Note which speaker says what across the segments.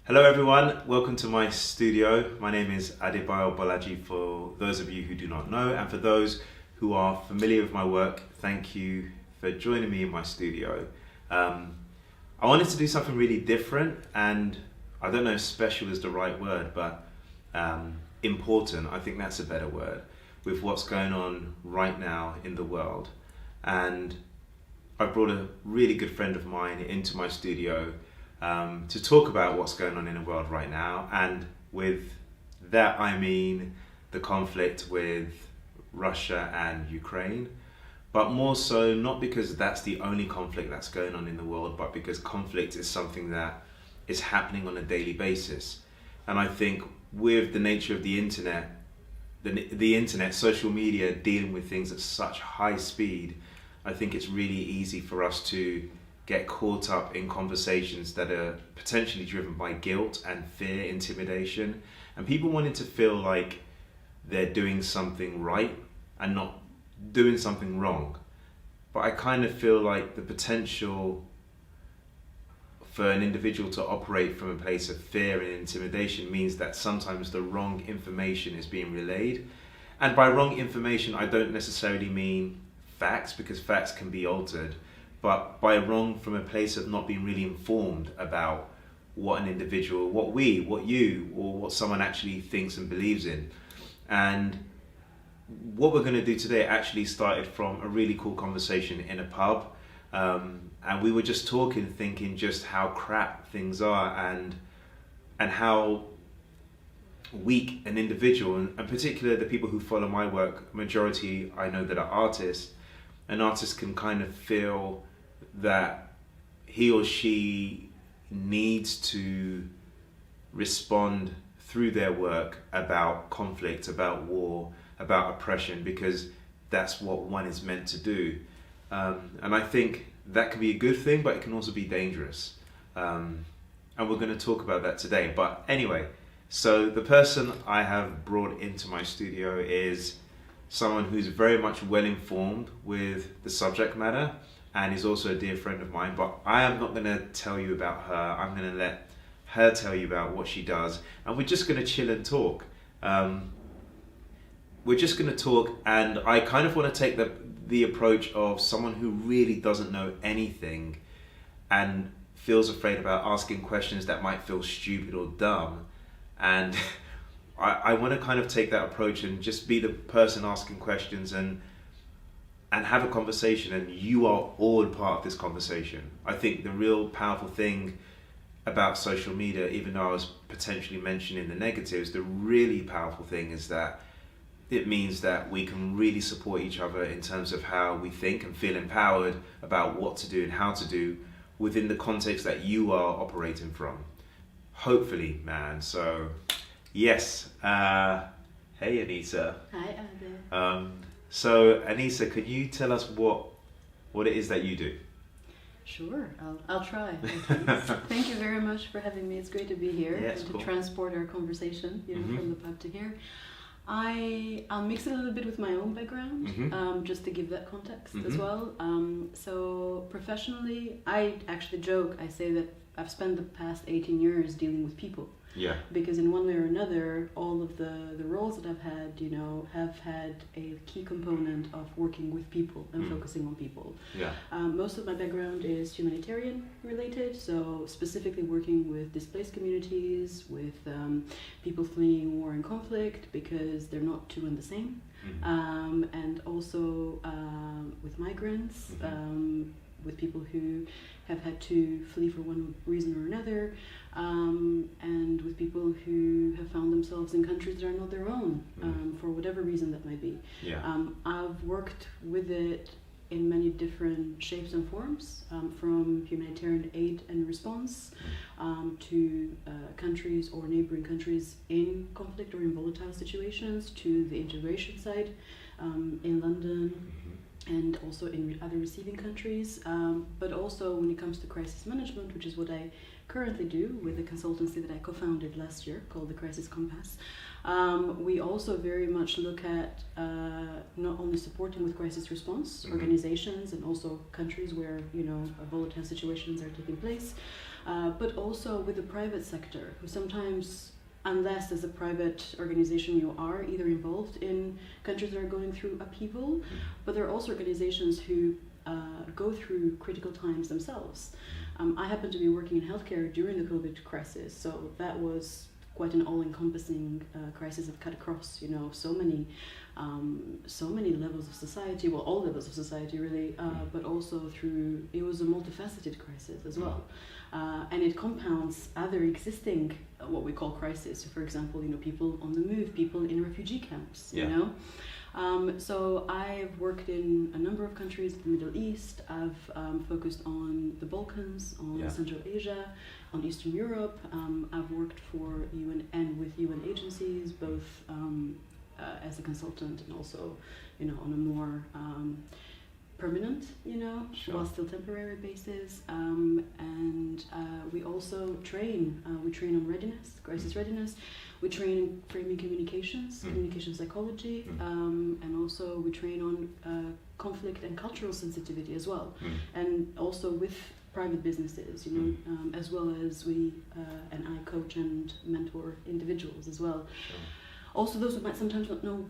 Speaker 1: Hello everyone, welcome to my studio. My name is Adébayo Bolaji for those of you who do not know, and for those who are familiar with my work, thank you for joining me in my studio. I wanted to do something really different, and I don't know if special is the right word, but important, I think that's a better word, with what's going on right now in the world. And I brought a really good friend of mine into my studio to talk about what's going on in the world right now. And with that, I mean the conflict with Russia and Ukraine, but more so not because that's the only conflict that's going on in the world, but because conflict is something that is happening on a daily basis. And I think with the nature of the internet, the internet, social media, dealing with things at such high speed, I think it's really easy for us to get caught up in conversations that are potentially driven by guilt and fear, intimidation, and people wanting to feel like they're doing something right and not doing something wrong. But I kind of feel like the potential for an individual to operate from a place of fear and intimidation means that sometimes the wrong information is being relayed. And by wrong information, I don't necessarily mean facts, because facts can be altered, but by wrong from a place of not being really informed about what an individual, what you, or what someone actually thinks and believes in. And what we're going to do today actually started from a really cool conversation in a pub. And we were just talking, thinking just how crap things are, and how weak an individual, and particularly the people who follow my work, majority I know that are artists, an artist can kind of feel that he or she needs to respond through their work about conflict, about war, about oppression, because that's what one is meant to do. And I think that can be a good thing, but it can also be dangerous. And we're going to talk about that today. But anyway, so the person I have brought into my studio is someone who's very much well informed with the subject matter, and is also a dear friend of mine. But I am not going to tell you about her. I'm going to let her tell you about what she does, and we're just going to chill and talk. We're just going to talk, and I kind of want to take the approach of someone who really doesn't know anything and feels afraid about asking questions that might feel stupid or dumb. And I want to kind of take that approach and just be the person asking questions and have a conversation, and you are all part of this conversation. I think the real powerful thing about social media, even though I was potentially mentioning the negatives, the really powerful thing is that it means that we can really support each other in terms of how we think and feel empowered about what to do and how to do within the context that you are operating from. Hopefully, man. So, yes. Hey, Anisa.
Speaker 2: Hi, Ade.
Speaker 1: So, Anisa, could you tell us what it is that you do?
Speaker 2: Sure, I'll try. Thank you very much for having me. It's great to be here and to transport our conversation, from the pub to here. I'll mix it a little bit with my own background, just to give that context as well. So professionally, I actually joke. I say that I've spent the past 18 years dealing with people.
Speaker 1: Yeah. Because
Speaker 2: in one way or another, all of the roles that I've had, have had a key component of working with people and focusing on people.
Speaker 1: Yeah.
Speaker 2: Most of my background is humanitarian related, so specifically working with displaced communities, with people fleeing war and conflict, because they're not two and the same, and also with migrants, with people who have had to flee for one reason or another, and with people who have found themselves in countries that are not their own, for whatever reason that might be.
Speaker 1: Yeah.
Speaker 2: I've worked with it in many different shapes and forms, from humanitarian aid and response to countries or neighboring countries in conflict or in volatile situations, to the integration side in London, and also in other receiving countries. But also when it comes to crisis management, which is what I currently do with the consultancy that I co-founded last year called the Crisis Compass, we also very much look at not only supporting with crisis response organizations and also countries where volatile situations are taking place, but also with the private sector, who sometimes, unless as a private organization you are either involved in countries that are going through upheaval, but there are also organizations who go through critical times themselves. I happen to be working in healthcare during the COVID crisis, so that was quite an all-encompassing crisis that cut across, so many levels of society, well, all levels of society really, but also it was a multifaceted crisis as well. And it compounds other existing, what we call crises. So for example, people on the move, people in refugee camps, So I've worked in a number of countries in the Middle East. I've focused on the Balkans, on Central Asia, on Eastern Europe. I've worked for UN and with UN agencies, both as a consultant and also, on a more permanent, while still temporary basis. And we also train. We train on readiness, crisis readiness. We train in framing communications, communication psychology, and also we train on conflict and cultural sensitivity as well. And also with private businesses, as well as and I coach and mentor individuals as well. Also those who might sometimes not know,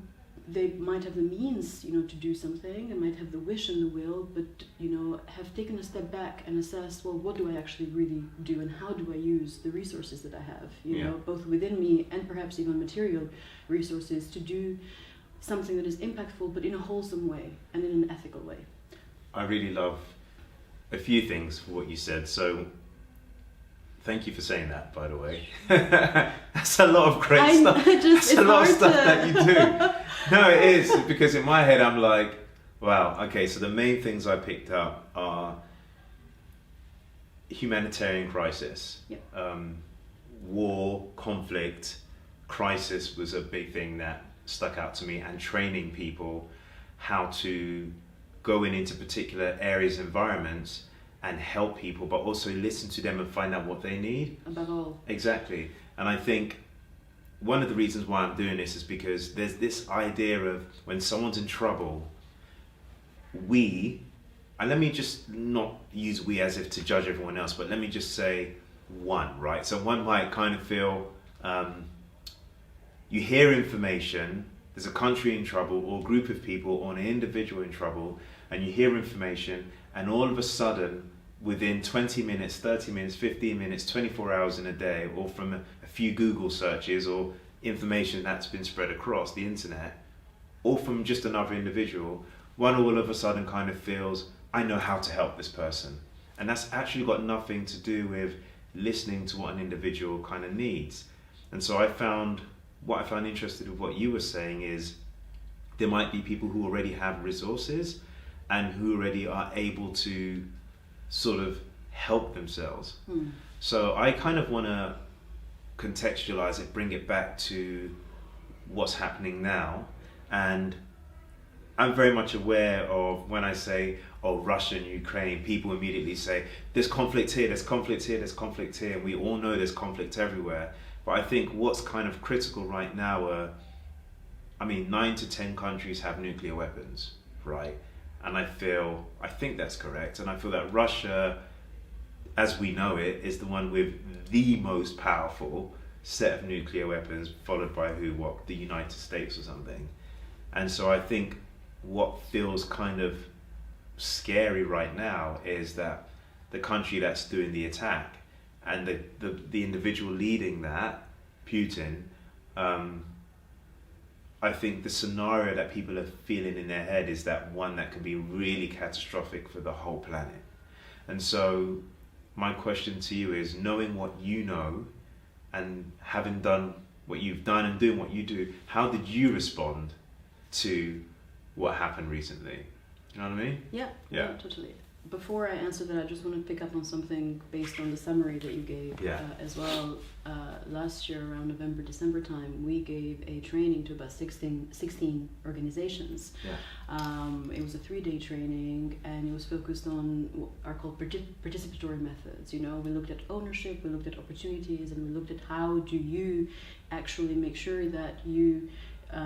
Speaker 2: they might have the means, to do something and might have the wish and the will, but, have taken a step back and assessed, well, what do I actually really do and how do I use the resources that I have, both within me and perhaps even material resources to do something that is impactful, but in a wholesome way and in an ethical way.
Speaker 1: I really love a few things for what you said. So thank you for saying that, by the way. That's a lot of great stuff. That's a lot of stuff that you do. No, it is, because in my head I'm like, wow, okay, so the main things I picked up are humanitarian crisis, war, conflict, crisis was a big thing that stuck out to me, and training people how to go into particular areas, environments, and help people, but also listen to them and find out what they need. Above all. Exactly. And I think one of the reasons why I'm doing this is because there's this idea of when someone's in trouble, and let me just not use we as if to judge everyone else, but let me just say one, right? So one might kind of feel, you hear information, there's a country in trouble or a group of people or an individual in trouble, and you hear information, and all of a sudden, within 20 minutes, 30 minutes, 15 minutes, 24 hours in a day, or from a few Google searches or information that's been spread across the internet, or from just another individual, one all of a sudden kind of feels, I know how to help this person. And that's actually got nothing to do with listening to what an individual kind of needs. And so what I found interested with what you were saying is there might be people who already have resources and who already are able to sort of help themselves. So I kind of want to contextualize it, bring it back to what's happening now. And I'm very much aware of when I say, Russia and Ukraine, people immediately say, there's conflict here, there's conflict here, there's conflict here. And we all know there's conflict everywhere. But I think what's kind of critical right now 9 to 10 countries have nuclear weapons, right? And I think that's correct. And I feel that Russia, as we know it, is the one with the most powerful set of nuclear weapons, followed by the United States or something. And so I think what feels kind of scary right now is that the country that's doing the attack and the individual leading that, Putin, I think the scenario that people are feeling in their head is that one that can be really catastrophic for the whole planet. And so my question to you is, knowing what you know and having done what you've done and doing what you do, how did you respond to what happened recently? You know what I mean?
Speaker 2: Yeah, totally. before I answer that, I just want to pick up on something based on the summary that you gave as well. Last year, around November, December time, we gave a training to about 16 organizations. It was a 3-day training, and it was focused on what are called participatory methods. You know, we looked at ownership, we looked at opportunities, and we looked at how do you actually make sure that you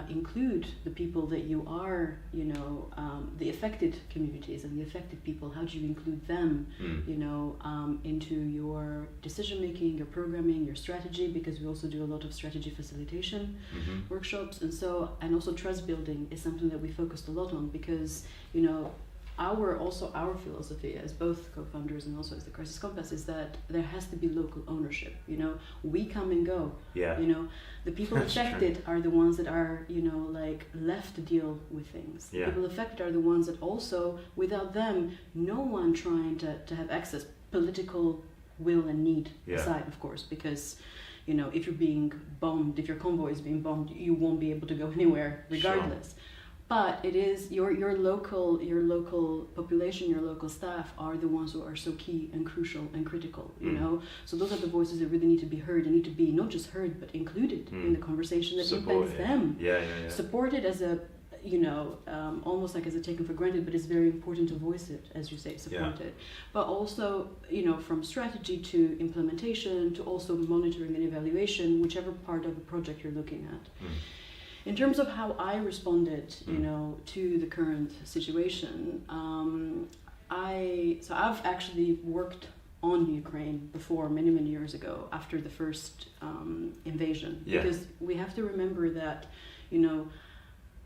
Speaker 2: include the people that you are, you know, the affected communities and the affected people. How do you include them, you know, into your decision making, your programming, your strategy? Because we also do a lot of strategy facilitation workshops, and also trust building is something that we focused a lot on, because, you know, our philosophy as both co-founders and also as the Crisis Compass is that there has to be local ownership. You know, we come and go. You know, the people affected are the ones that are, you know, like left to deal with things. The people affected are the ones that also, without them, no one trying to have access, political will and need aside, of course, because, you know, if you're being bombed, if your convoy is being bombed, you won't be able to go anywhere regardless. But it is your local population, your local staff are the ones who are so key and crucial and critical, you know. So those are the voices that really need to be heard. They need to be not just heard, but included in the conversation that impacts them. Supported as a, you know, almost like as a taken for granted, but it's very important to voice it, as you say, support it. But also, you know, from strategy to implementation to also monitoring and evaluation, whichever part of the project you're looking at. In terms of how I responded, you know, to the current situation, I've actually worked on Ukraine before, many years ago, after the first invasion. Because we have to remember that, you know,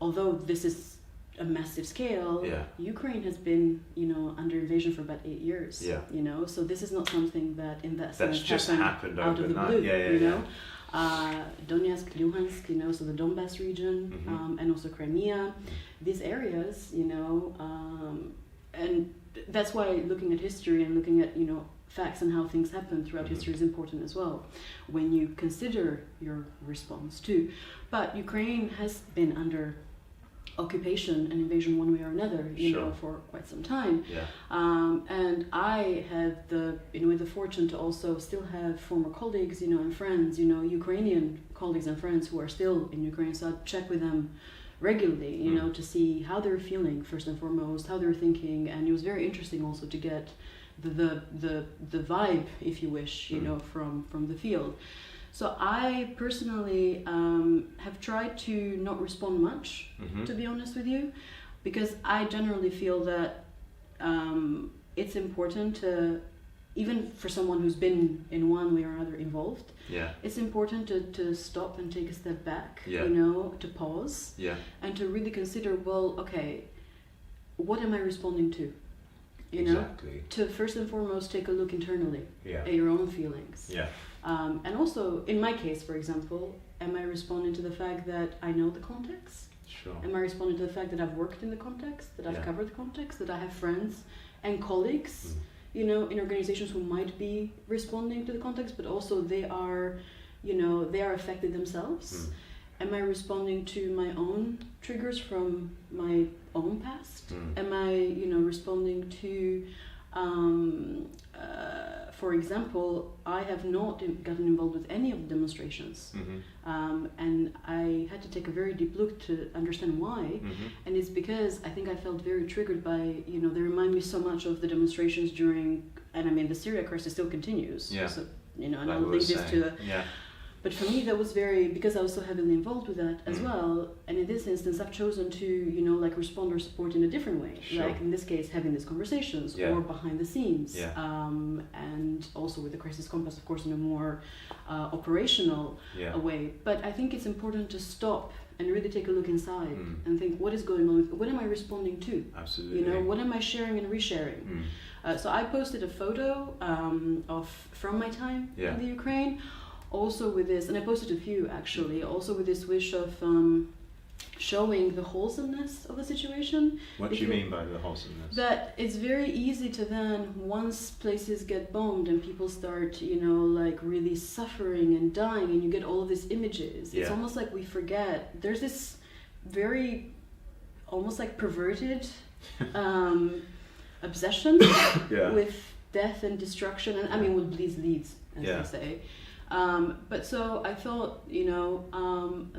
Speaker 2: although this is a massive scale, Ukraine has been, you know, under invasion for about 8 years. You know, so this is not something that, in that sense,
Speaker 1: just happened
Speaker 2: out of the blue.
Speaker 1: You
Speaker 2: know. Donetsk, Luhansk, you know, so the Donbass region, and also Crimea, these areas, you know, and that's why looking at history and looking at, you know, facts and how things happen throughout history is important as well, when you consider your response too. But Ukraine has been under occupation and invasion one way or another, you know, for quite some time. And I had the fortune to also still have former colleagues, you know, and friends, you know, Ukrainian colleagues and friends who are still in Ukraine. So I'd check with them regularly, you know, to see how they're feeling first and foremost, how they're thinking. And it was very interesting also to get the vibe, if you wish, you know, from the field. So I personally have tried to not respond much, to be honest with you, because I generally feel that it's important to, even for someone who's been in one way or another involved, it's important to stop and take a step back, you know, to pause, and to really consider, well, okay, what am I responding to? You know, to first and foremost take a look internally at your own feelings. And also, in my case, for example, am I responding to the fact that I know the context? Am I responding to the fact that I've worked in the context, that I've covered the context, that I have friends and colleagues, you know, in organizations who might be responding to the context, but also they are, you know, they are affected themselves? Am I responding to my own triggers from my own past? Am I, you know, responding to, for example, I have not gotten involved with any of the demonstrations, and I had to take a very deep look to understand why. And it's because I think I felt very triggered by, you know, they remind me so much of the demonstrations during, and I mean, the Syria crisis still continues. So, you know, and I'll link this to. But for me, that was because I was so heavily involved with that as well. And in this instance, I've chosen to, you know, like respond or support in a different way. Like in this case, having these conversations or behind the scenes. And also with the Crisis Compass, of course, in a more operational way. But I think it's important to stop and really take a look inside and think, what is going on? What am I responding to?
Speaker 1: Absolutely.
Speaker 2: You know, what am I sharing and resharing? So I posted a photo from my time in the Ukraine. Also with this, and I posted a few actually, also with this wish of showing the wholesomeness of the situation.
Speaker 1: What do you mean by the wholesomeness?
Speaker 2: That it's very easy to then, once places get bombed and people start, you know, like really suffering and dying, and you get all of these images, it's almost like we forget. There's this very, almost like perverted obsession
Speaker 1: Yeah.
Speaker 2: with death and destruction, and I mean what bleeds leads, as
Speaker 1: Yeah.
Speaker 2: they say. But so I thought,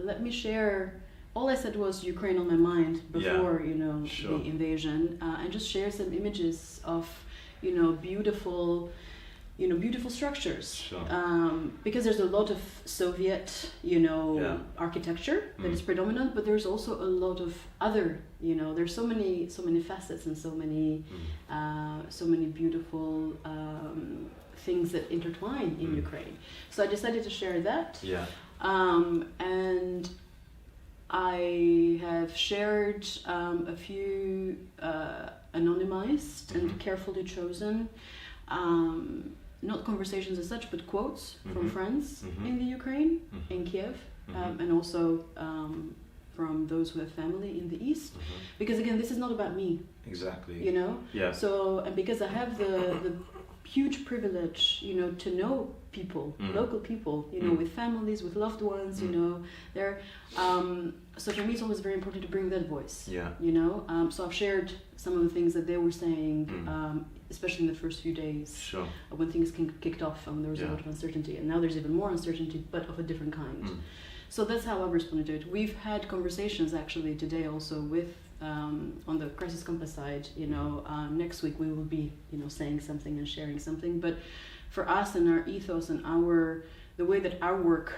Speaker 2: let me share. All I said was Ukraine on my mind before,
Speaker 1: Sure.
Speaker 2: the invasion, and just share some images of, beautiful structures.
Speaker 1: Sure.
Speaker 2: Because there's a lot of Soviet, architecture that is predominant, but there's also a lot of other, there's so many facets and so many beautiful things that intertwine in Ukraine. So I decided to share that.
Speaker 1: Yeah.
Speaker 2: And I have shared a few anonymized and carefully chosen, not conversations as such, but quotes from friends in the Ukraine, in Kiev, and also from those who have family in the East. Because again, this is not about me.
Speaker 1: Exactly. Yeah.
Speaker 2: So, and because I have the huge privilege, to know people, local people, with families, with loved ones, there. So for me, it's always very important to bring that voice.
Speaker 1: Yeah.
Speaker 2: So I've shared some of the things that they were saying, especially in the first few days,
Speaker 1: Sure.
Speaker 2: when things kicked off, and there was a lot of uncertainty, and now there's even more uncertainty, but of a different kind. So that's how I've responded to it. We've had conversations actually today also with. On the Crisis Compass side, next week we will be, saying something and sharing something. But for us and our ethos and the way that our work,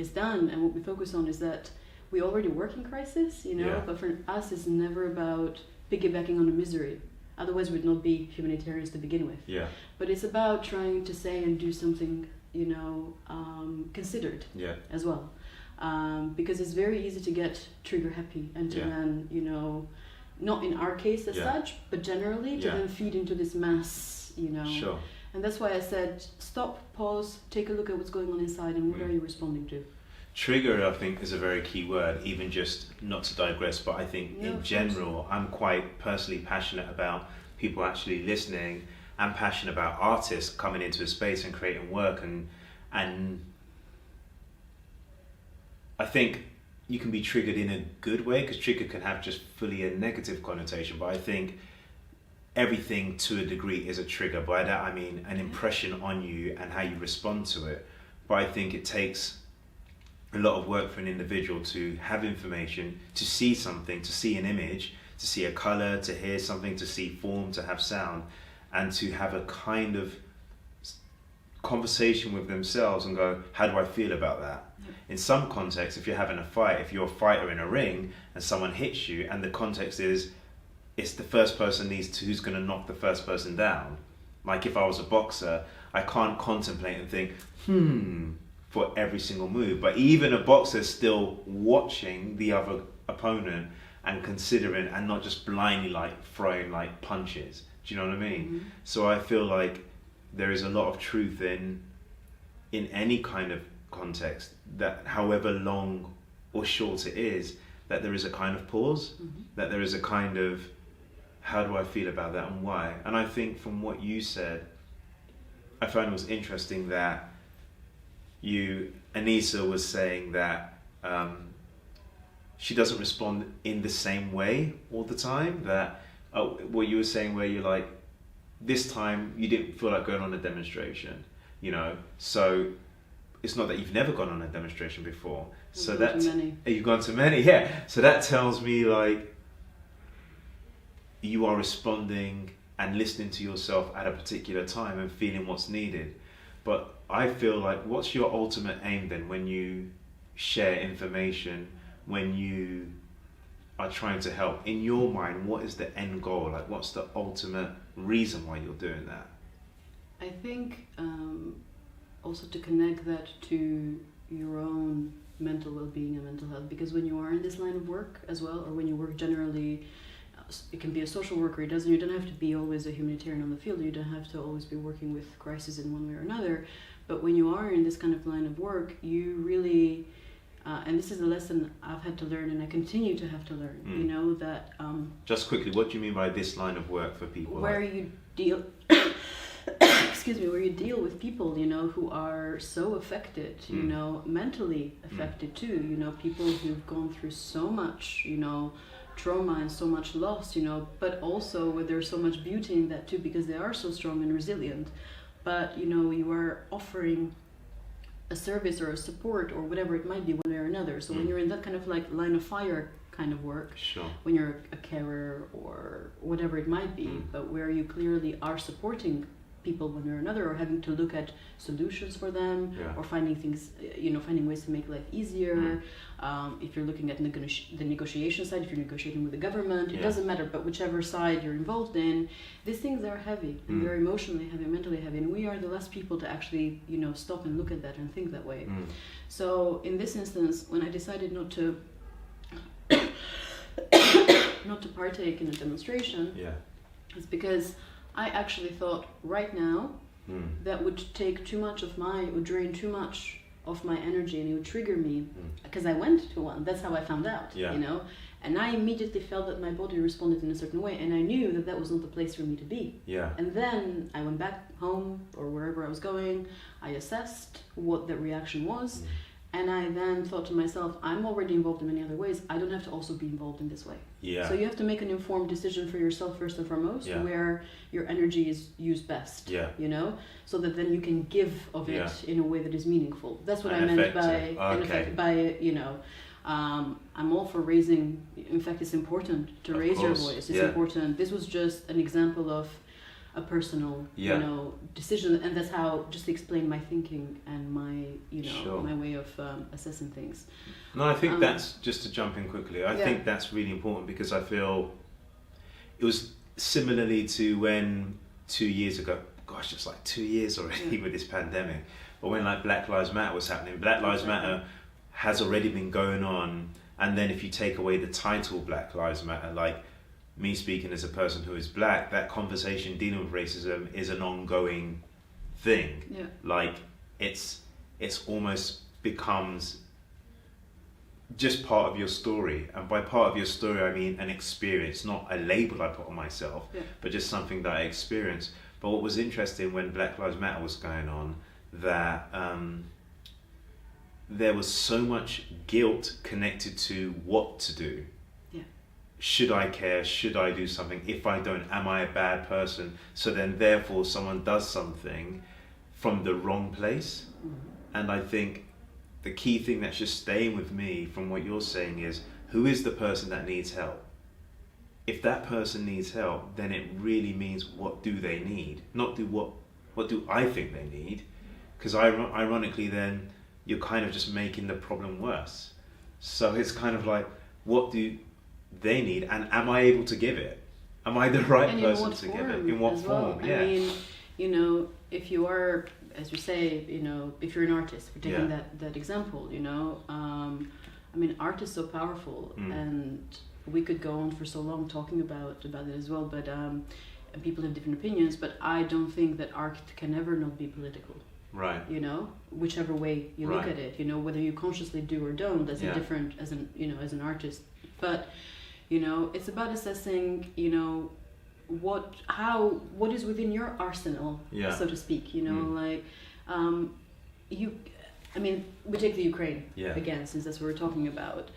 Speaker 2: is done, and what we focus on is that we already work in crisis, but for us it's never about piggybacking on the misery. Otherwise we'd not be humanitarians to begin with.
Speaker 1: Yeah.
Speaker 2: But it's about trying to say and do something, considered as well. Because it's very easy to get trigger happy and to then, not in our case as such, but generally to then feed into this mass,
Speaker 1: Sure.
Speaker 2: And that's why I said, stop, pause, take a look at what's going on inside and what are you responding to?
Speaker 1: Trigger, I think, is a very key word, even just not to digress, but I think in general, I'm quite personally passionate about people actually listening and passionate about artists coming into a space and creating work and I think you can be triggered in a good way, because trigger can have just fully a negative connotation, but I think everything to a degree is a trigger. By that I mean an impression on you and how you respond to it. But I think it takes a lot of work for an individual to have information, to see something, to see an image, to see a color, to hear something, to see form, to have sound, and to have a kind of conversation with themselves and go, how do I feel about that? In some contexts, if you're having a fight, if you're a fighter in a ring and someone hits you and the context is it's the first person who's going to knock the first person down. Like if I was a boxer, I can't contemplate and think, for every single move. But even a boxer's still watching the other opponent and considering, and not just blindly like throwing like punches. Do you know what I mean? So I feel like there is a lot of truth in any kind of context, that however long or short it is, that there is a kind of pause, that there is a kind of, how do I feel about that and why? And I think from what you said, I found it was interesting that Anisa was saying that she doesn't respond in the same way all the time, that what you were saying where you're like, this time you didn't feel like going on a demonstration, so it's not that you've never gone on a demonstration before. So that you've gone to many, so that tells me like you are responding and listening to yourself at a particular time and feeling what's needed. But I feel like, what's your ultimate aim then when you share information, when you are trying to help? In your mind, what is the end goal? Like, what's the ultimate reason why you're doing that?
Speaker 2: I think also to connect that to your own mental well-being and mental health, because when you are in this line of work as well, or when you work generally, it can be a social worker, you don't have to be always a humanitarian on the field, you don't have to always be working with crisis in one way or another, but when you are in this kind of line of work, you really, and this is a lesson I've had to learn and I continue to have to learn, that...
Speaker 1: Just quickly, what do you mean by this line of work for people?
Speaker 2: Where you deal... where you deal with people, who are so affected, mentally affected too, people who've gone through so much, trauma and so much loss, you know, but also there's so much beauty in that too, because they are so strong and resilient. But, you know, you are offering a service or a support or whatever it might be, one way or another. So when you're in that kind of like line of fire kind of work,
Speaker 1: Sure.
Speaker 2: when you're a carer or whatever it might be, but where you clearly are supporting people one way or another, or having to look at solutions for them, or finding things, you know, finding ways to make life easier. If you're looking at the negotiation side, if you're negotiating with the government, it doesn't matter, but whichever side you're involved in, these things are heavy and very emotionally heavy, mentally heavy, and we are the last people to actually, you know, stop and look at that and think that way. So in this instance, when I decided not to partake in a demonstration, it's because I actually thought right now that would take too much of would drain too much of my energy, and it would trigger me, because I went to one. That's how I found out, you know, and I immediately felt that my body responded in a certain way, and I knew that that was not the place for me to be. And then I went back home or wherever I was going, I assessed what the reaction was, and I then thought to myself, I'm already involved in many other ways, I don't have to also be involved in this way. So you have to make an informed decision for yourself first and foremost, where your energy is used best, you know, so that then you can give of it in a way that is meaningful. That's what I meant by, you know, I'm all for raising, in fact it's important to raise your voice, it's important. This was just an example of a personal, you know, decision, and that's how, just to explain my thinking and my, you know, my way of assessing things.
Speaker 1: No, I think that's, just to jump in quickly, I think that's really important, because I feel it was similarly to when 2 years ago, gosh, it's like 2 years already with this pandemic, but when like Black Lives Matter was happening, Black Lives Matter has already been going on, and then if you take away the title Black Lives Matter, like me speaking as a person who is black, that conversation dealing with racism is an ongoing thing. Like it's almost becomes just part of your story, and by part of your story I mean an experience, not a label I put on myself, but just something that I experienced. But what was interesting when Black Lives Matter was going on, that there was so much guilt connected to what to do. Should I care? Should I do something? If I don't, am I a bad person? So then therefore someone does something from the wrong place. And I think the key thing that's just staying with me from what you're saying is, who is the person that needs help? If that person needs help, then it really means, what do they need? Not do what do I think they need? Because ironically then, you're kind of just making the problem worse. So it's kind of like, what do they need, and am I able to give it? Am I the right person to give it? In what form?
Speaker 2: I mean, you know, if you are, as you say, you know, if you're an artist, we're taking that example, you know, I mean, art is so powerful, and we could go on for so long talking about it as well, but and people have different opinions, but I don't think that art can ever not be political. You know, whichever way you look at it, you know, whether you consciously do or don't, that's a different, as an, you know, as an artist. But, you know, it's about assessing, you know, what is within your arsenal, so to speak, you know, like, I mean, we take the Ukraine again, since that's what we're talking about.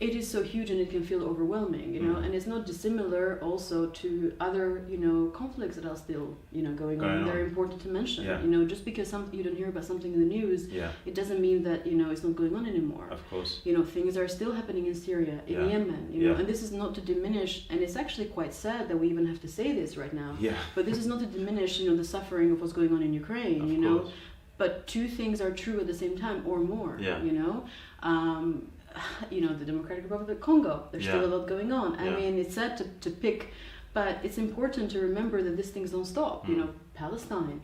Speaker 2: It is so huge and it can feel overwhelming, you know, and it's not dissimilar also to other, you know, conflicts that are still, you know, going on. They're important to mention, you know, just because you don't hear about something in the news, it doesn't mean that, you know, it's not going on anymore.
Speaker 1: Of course.
Speaker 2: You know, things are still happening in Syria, in Yemen, you know, and this is not to diminish, and it's actually quite sad that we even have to say this right now, but this is not to diminish, you know, the suffering of what's going on in Ukraine, you know, but two things are true at the same time or more, you know. You know, the Democratic Republic of Congo, there's still a lot going on. I mean, it's sad to pick, but it's important to remember that these things don't stop, you know, Palestine.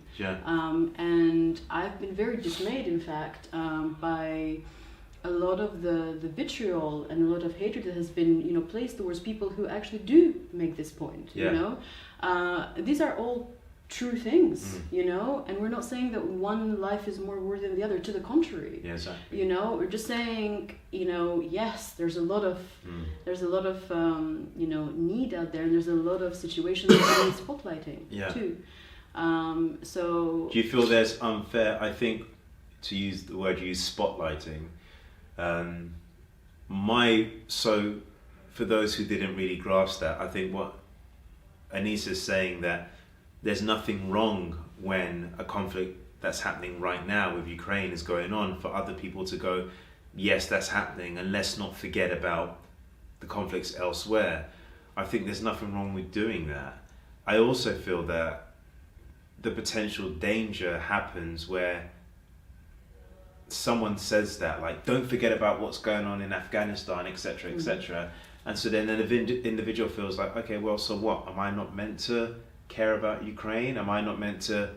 Speaker 2: And I've been very dismayed, in fact, by a lot of the vitriol and a lot of hatred that has been, you know, placed towards people who actually do make this point, you know. These are all true things, you know, and we're not saying that one life is more worthy than the other, to the contrary. You know, we're just saying, you know, yes, there's a lot of you know, need out there, and there's a lot of situations that need spotlighting too. So
Speaker 1: do you feel there's unfair, I think, to use the word you use, spotlighting, for those who didn't really grasp that, I think what Anisa is saying, that there's nothing wrong when a conflict that's happening right now with Ukraine is going on, for other people to go, yes, that's happening, and let's not forget about the conflicts elsewhere. I think there's nothing wrong with doing that. I also feel that the potential danger happens where someone says that, like, don't forget about what's going on in Afghanistan, etc., etc. And so then an individual feels like, okay, well, so what? Am I not meant to care about Ukraine? Am I not meant to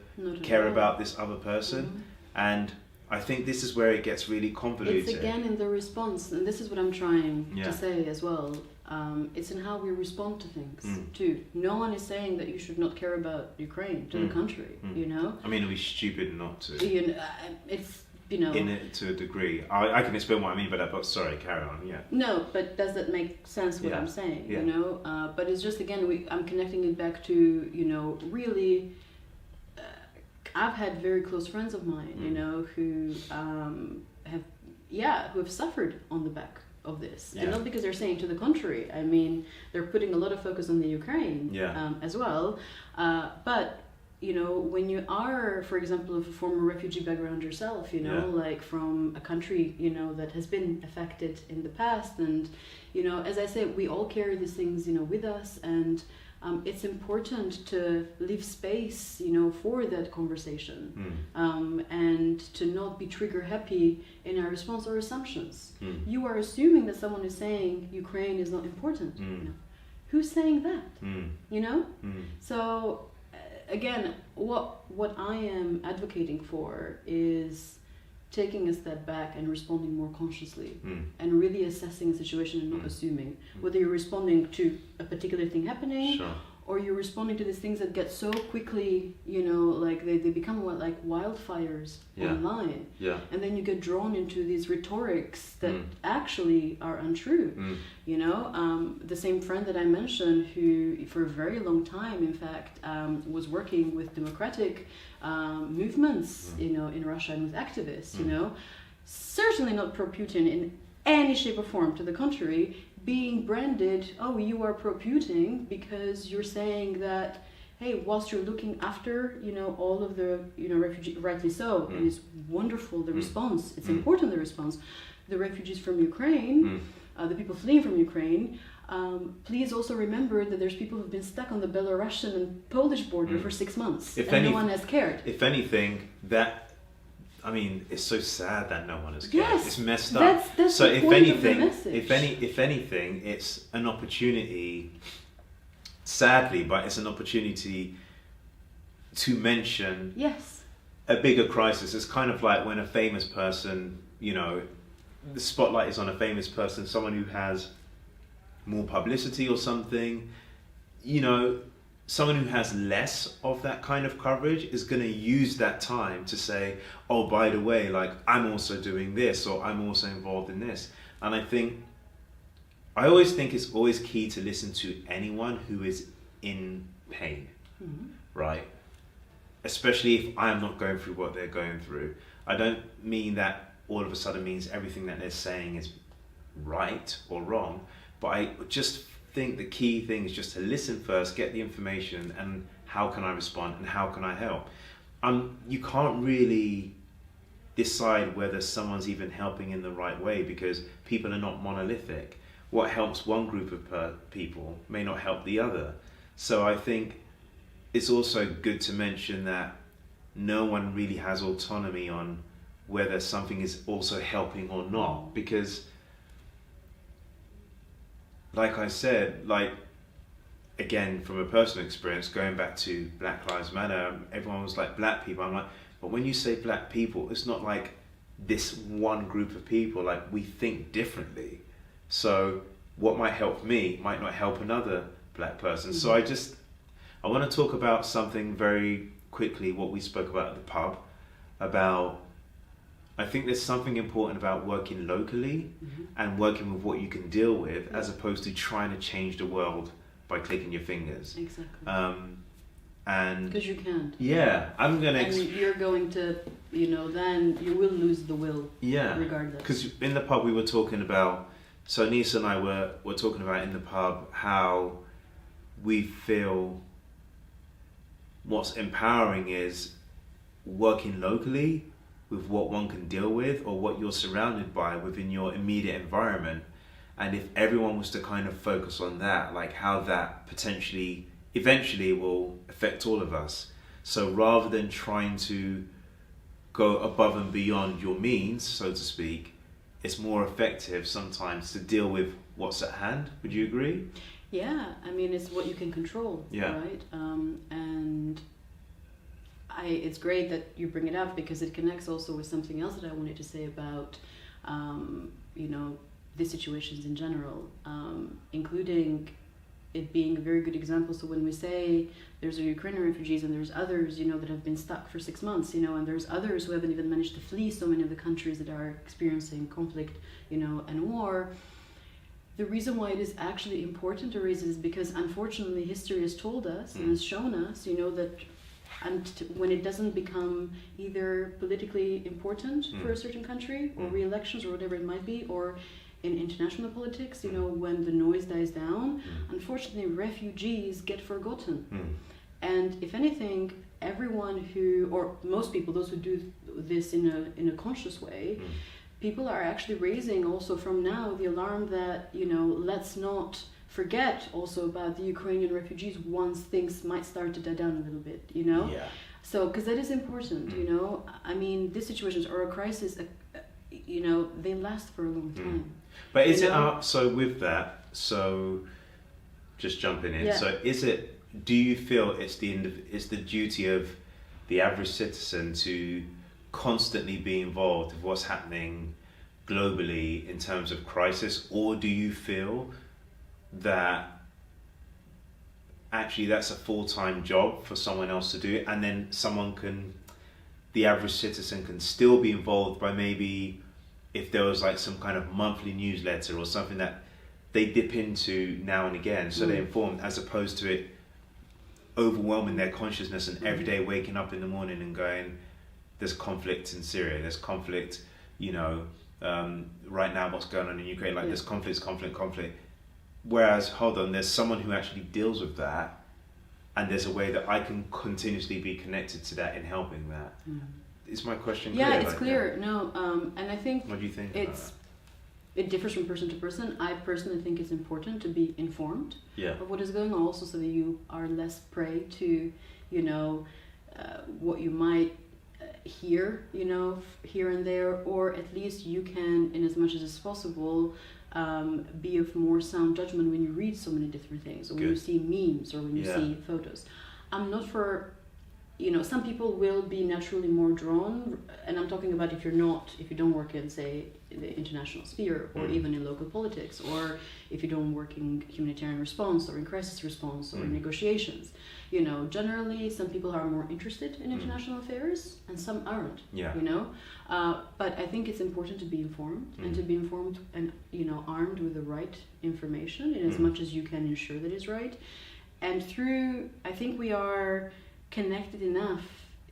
Speaker 1: care about this other person? And I think this is where it gets really convoluted.
Speaker 2: It's again in the response, and this is what I'm trying to say as well. It's in how we respond to things too. No one is saying that you should not care about Ukraine, to the contrary. You know.
Speaker 1: I mean, it'd be stupid not to.
Speaker 2: You know, it's, you know.
Speaker 1: In it to a degree. I can explain what I mean by that, but sorry, carry on. Yeah.
Speaker 2: No, but does that make sense? What I'm saying?
Speaker 1: Yeah.
Speaker 2: You know. But it's just, again, I'm connecting it back to, you know, really. I've had very close friends of mine, you know, who have suffered on the back of this, and not because they're saying to the contrary. I mean, they're putting a lot of focus on the Ukraine as well, but you know, when you are, for example, of a former refugee background yourself, you know, like from a country, you know, that has been affected in the past, and you know, as I said, we all carry these things, you know, with us, and it's important to leave space, you know, for that conversation, and to not be trigger happy in our response or assumptions. You are assuming that someone is saying Ukraine is not important. You know? Who's saying that? You know? So again, what I am advocating for is taking a step back and responding more consciously, and really assessing the situation and not assuming whether you're responding to a particular thing happening, or you're responding to these things that get so quickly, you know, like they become like wildfires online, and then you get drawn into these rhetorics that actually are untrue. You know, the same friend that I mentioned, who for a very long time, in fact, was working with democratic movements, you know, in Russia, and with activists, you know, certainly not pro-Putin in any shape or form, to the contrary, being branded, oh, you are pro-Putin because you're saying that, hey, whilst you're looking after, you know, all of the, you know, refugees, rightly so, and it's wonderful, the response, it's important, the response, the refugees from Ukraine, the people fleeing from Ukraine, please also remember that there's people who've been stuck on the Belarusian and Polish border for 6 months, and no one has cared.
Speaker 1: If anything, that, I mean, it's so sad that no one has cared.
Speaker 2: Yes,
Speaker 1: it's messed up.
Speaker 2: That's
Speaker 1: so
Speaker 2: the
Speaker 1: if
Speaker 2: point
Speaker 1: anything,
Speaker 2: of the message.
Speaker 1: if anything, it's an opportunity. Sadly, but it's an opportunity to mention a bigger crisis. It's kind of like when a famous person, you know, the spotlight is on a famous person, someone who has more publicity or something, you know, someone who has less of that kind of coverage is going to use that time to say, oh, by the way, like, I'm also doing this, or I'm also involved in this. And I always think it's always key to listen to anyone who is in pain, right? Especially if I'm not going through what they're going through. I don't mean that all of a sudden means everything that they're saying is right or wrong, but I just think the key thing is just to listen first, get the information, and how can I respond and how can I help? You can't really decide whether someone's even helping in the right way, because people are not monolithic. What helps one group of people may not help the other. So I think it's also good to mention that no one really has autonomy on whether something is also helping or not, because like I said, like, again, from a personal experience, going back to Black Lives Matter, everyone was like, black people. I'm like, but when you say black people, it's not like this one group of people, like, we think differently. So what might help me might not help another black person. So I want to talk about something very quickly, what we spoke about at the pub, about, I think there's something important about working locally and working with what you can deal with, as opposed to trying to change the world by clicking your fingers.
Speaker 2: Exactly.
Speaker 1: And
Speaker 2: because you can't.
Speaker 1: Yeah, I'm gonna.
Speaker 2: And you're going to, you know, then you will lose the will.
Speaker 1: Yeah.
Speaker 2: Regardless.
Speaker 1: Because in the pub we were talking about So Anisa and I were talking about in the pub how we feel what's empowering is working locally with what one can deal with or what you're surrounded by within your immediate environment. And if everyone was to kind of focus on that, like how that potentially eventually will affect all of us. So rather than trying to go above and beyond your means, so to speak, it's more effective sometimes to deal with what's at hand. Would you agree?
Speaker 2: Yeah, I mean, it's what you can control, right? And it's great that you bring it up because it connects also with something else that I wanted to say about, these situations in general, including it being a very good example. So when we say there's a Ukrainian refugees and there's others, that have been stuck for 6 months, and there's others who haven't even managed to flee so many of the countries that are experiencing conflict, and war. The reason why it is actually important to raise it is because unfortunately history has told us and has shown us, that when it doesn't become either politically important for a certain country or re-elections or whatever it might be, or in international politics, when the noise dies down, unfortunately refugees get forgotten. And if anything, everyone who, or most people, those who do this in a conscious way, people are actually raising also from now the alarm that, let's not forget also about the Ukrainian refugees once things might start to die down a little bit,
Speaker 1: Yeah.
Speaker 2: So, because that is important, I mean, these situations or a crisis, they last for a long time.
Speaker 1: But is it, so with that, so just jumping in, so do you feel it's the duty of the average citizen to constantly be involved with what's happening globally in terms of crisis, or do you feel that actually that's a full-time job for someone else to do, and then the average citizen can still be involved by maybe if there was like some kind of monthly newsletter or something that they dip into now and again, so they're informed, as opposed to it overwhelming their consciousness and every day waking up in the morning and going, there's conflict in Syria, there's conflict, right now what's going on in Ukraine, like there's conflict. Whereas, hold on, there's someone who actually deals with that, and there's a way that I can continuously be connected to that in helping that. Is my question clear?
Speaker 2: Yeah, it's clear. No, and I think
Speaker 1: what do you think
Speaker 2: it differs from person to person. I personally think it's important to be informed of what is going on, also so that you are less prey to, what you might hear, here and there, or at least you can, in as much as is possible, be of more sound judgment when you read so many different things, or when you see memes, or when you see photos. I'm not for, some people will be naturally more drawn, and I'm talking about if you don't work in, say, the international sphere, or even in local politics, or if you don't work in humanitarian response, or in crisis response, or in negotiations. Generally some people are more interested in international affairs, and some aren't. But I think it's important to be informed, and to be informed and armed with the right information in as much as you can ensure that it's right. And I think we are connected enough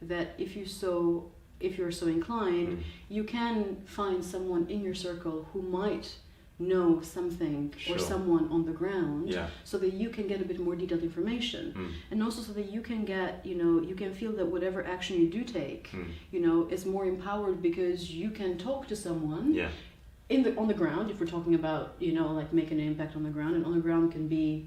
Speaker 2: that if you're so inclined, you can find someone in your circle who might know something or someone on the ground, so that you can get a bit more detailed information, and also so that you can get, you can feel that whatever action you do take, is more empowered because you can talk to someone on the ground, if we're talking about, like making an impact on the ground. And on the ground can be,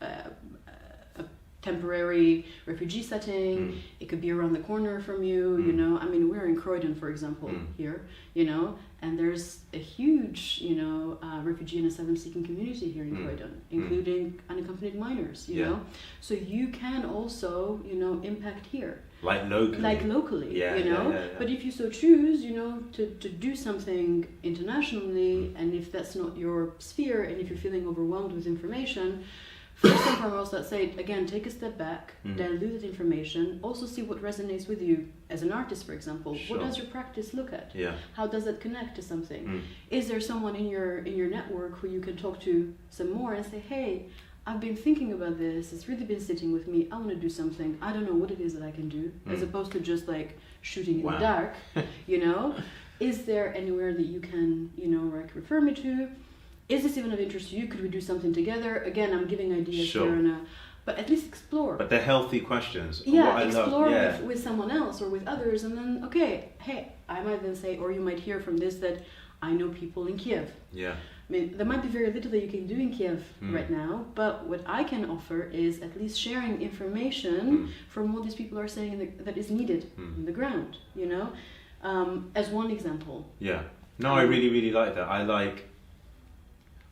Speaker 2: a temporary refugee setting. It could be around the corner from you, I mean, we're in Croydon, for example, here, and there's a huge, refugee and asylum-seeking community here in Croydon, including unaccompanied minors, so you can also, impact here. Like locally, But if you so choose, to do something internationally, and if that's not your sphere, and if you're feeling overwhelmed with information, first and foremost, let's say, again, take a step back, dilute that information, also see what resonates with you as an artist, for example. What does your practice look at? How does it connect to something? Is there someone in your network who you can talk to some more and say, hey, I've been thinking about this, it's really been sitting with me, I want to do something, I don't know what it is that I can do, as opposed to just like shooting in the dark, Is there anywhere that you can, refer me to? is this even of interest to you? Could we do something together? Again, I'm giving ideas
Speaker 1: Sure.
Speaker 2: here, but at least explore.
Speaker 1: But they're healthy questions.
Speaker 2: Yeah,
Speaker 1: What I
Speaker 2: explore
Speaker 1: love,
Speaker 2: with someone else or with others, and then, okay, hey, I might then say, or you might hear from this that I know people in Kiev.
Speaker 1: Yeah.
Speaker 2: I mean, there might be very little that you can do in Kiev right now, but what I can offer is at least sharing information from what these people are saying that is needed on the ground, you know, as one example.
Speaker 1: Yeah. No, I really, really like that.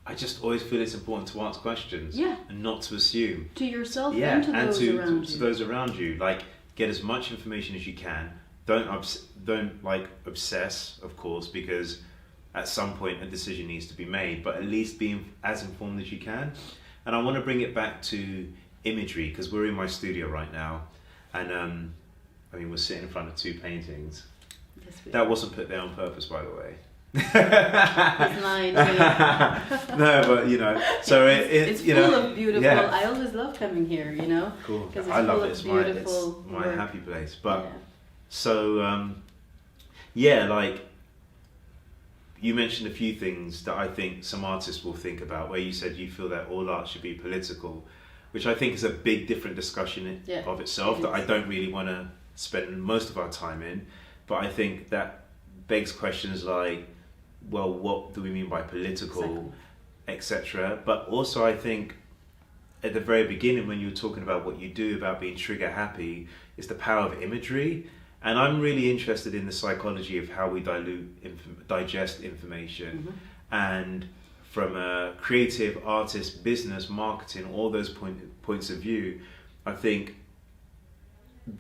Speaker 1: I just always feel it's important to ask questions.
Speaker 2: Yeah.
Speaker 1: And not to assume.
Speaker 2: To yourself
Speaker 1: Yeah,
Speaker 2: and to those around you.
Speaker 1: To those around you. Like, get as much information as you can. Don't obsess, of course, because at some point a decision needs to be made, but at least be as informed as you can. And I want to bring it back to imagery, because we're in my studio right now, and I mean, we're sitting in front of two paintings. That wasn't put there on purpose, by the way.
Speaker 2: It's mine. Yeah.
Speaker 1: No, but you know, so
Speaker 2: it's
Speaker 1: you
Speaker 2: full
Speaker 1: know,
Speaker 2: of beautiful.
Speaker 1: yeah.
Speaker 2: I always love coming here, you know.
Speaker 1: Cool.
Speaker 2: Because
Speaker 1: I love
Speaker 2: full
Speaker 1: it.
Speaker 2: of
Speaker 1: It's
Speaker 2: beautiful
Speaker 1: my
Speaker 2: work.
Speaker 1: happy place. But
Speaker 2: Yeah.
Speaker 1: so yeah, like you mentioned a few things that I think some artists will think about. Where you said you feel that all art should be political, which I think is a big different discussion of itself that I don't really want to spend most of our time in. But I think that begs questions like, well, what do we mean by political, etc. But also I think at the very beginning when you were talking about what you do about being trigger happy is the power of imagery. And I'm really interested in the psychology of how we digest information. And from a creative, artist, business, marketing, all those points of view, I think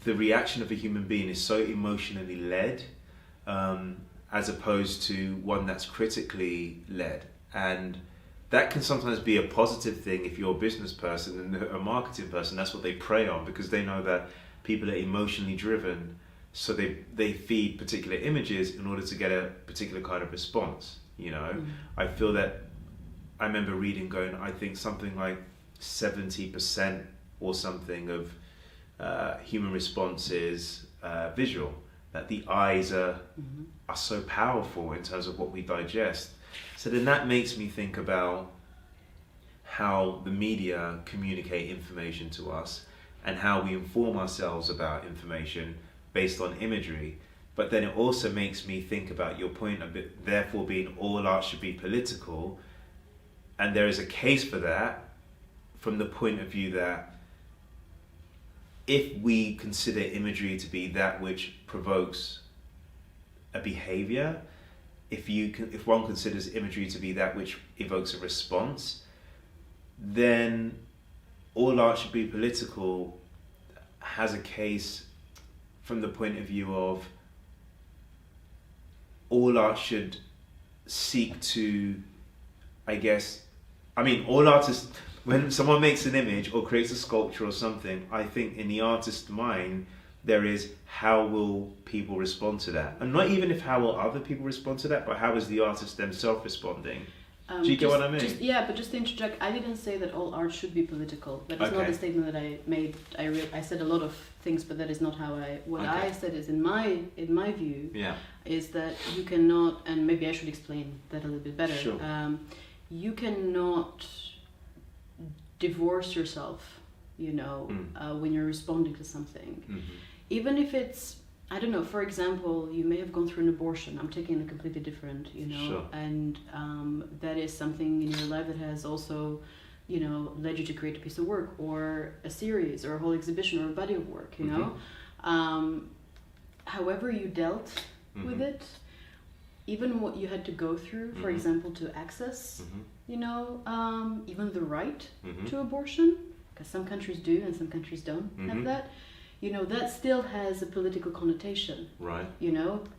Speaker 1: the reaction of a human being is so emotionally led, as opposed to one that's critically led. And that can sometimes be a positive thing if you're a business person and a marketing person. That's what they prey on, because they know that people are emotionally driven, so they feed particular images in order to get a particular kind of response, you know. I feel that, I remember reading going, I think something like 70% or something of human response is visual, that the eyes are so powerful in terms of what we digest. So then that makes me think about how the media communicate information to us and how we inform ourselves about information based on imagery. But then it also makes me think about your point of it, therefore being all art should be political. And there is a case for that from the point of view that if we consider imagery to be that which provokes a behavior, if one considers imagery to be that which evokes a response, then all art should be political has a case from the point of view of all art should seek to, all artists, when someone makes an image or creates a sculpture or something, I think in the artist's mind, there is how will people respond to that? And not even how will other people respond to that, but how is the artist themselves responding? Do you get what I mean?
Speaker 2: But just to interject, I didn't say that all art should be political. That is not the statement that I made. I said a lot of things, but that is not how I said is in my view, is that you cannot, and maybe I should explain that a little bit better.
Speaker 1: Sure.
Speaker 2: You cannot divorce yourself, when you're responding to something. Even if it's, I don't know, for example, you may have gone through an abortion. I'm taking a completely different, and that is something in your life that has also, led you to create a piece of work or a series or a whole exhibition or a body of work, you know. However you dealt with it, even what you had to go through, for example, to access, even the right to abortion, because some countries do and some countries don't have that. That still has a political connotation.
Speaker 1: Right.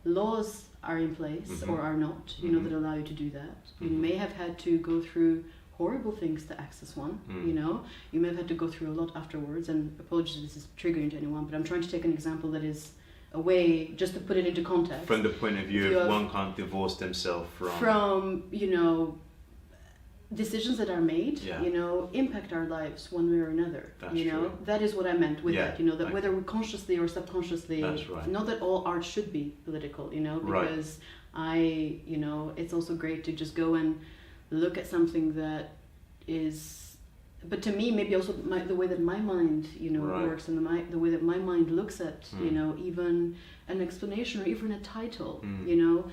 Speaker 2: Laws are in place or are not, that allow you to do that. You may have had to go through horrible things to access one, You may have had to go through a lot afterwards, and apologies if this is triggering to anyone, but I'm trying to take an example that is a way, just to put it into context.
Speaker 1: From the point of view of one can't divorce themselves
Speaker 2: from decisions that are made, impact our lives one way or another.
Speaker 1: That's true.
Speaker 2: That is what I meant with that. That whether we consciously or subconsciously, not that all art should be political. Because it's also great to just go and look at something that is, but to me maybe also the way that my mind, you know,
Speaker 1: Right.
Speaker 2: works, and the way that my mind looks at, you know, even an explanation or even a title, you know,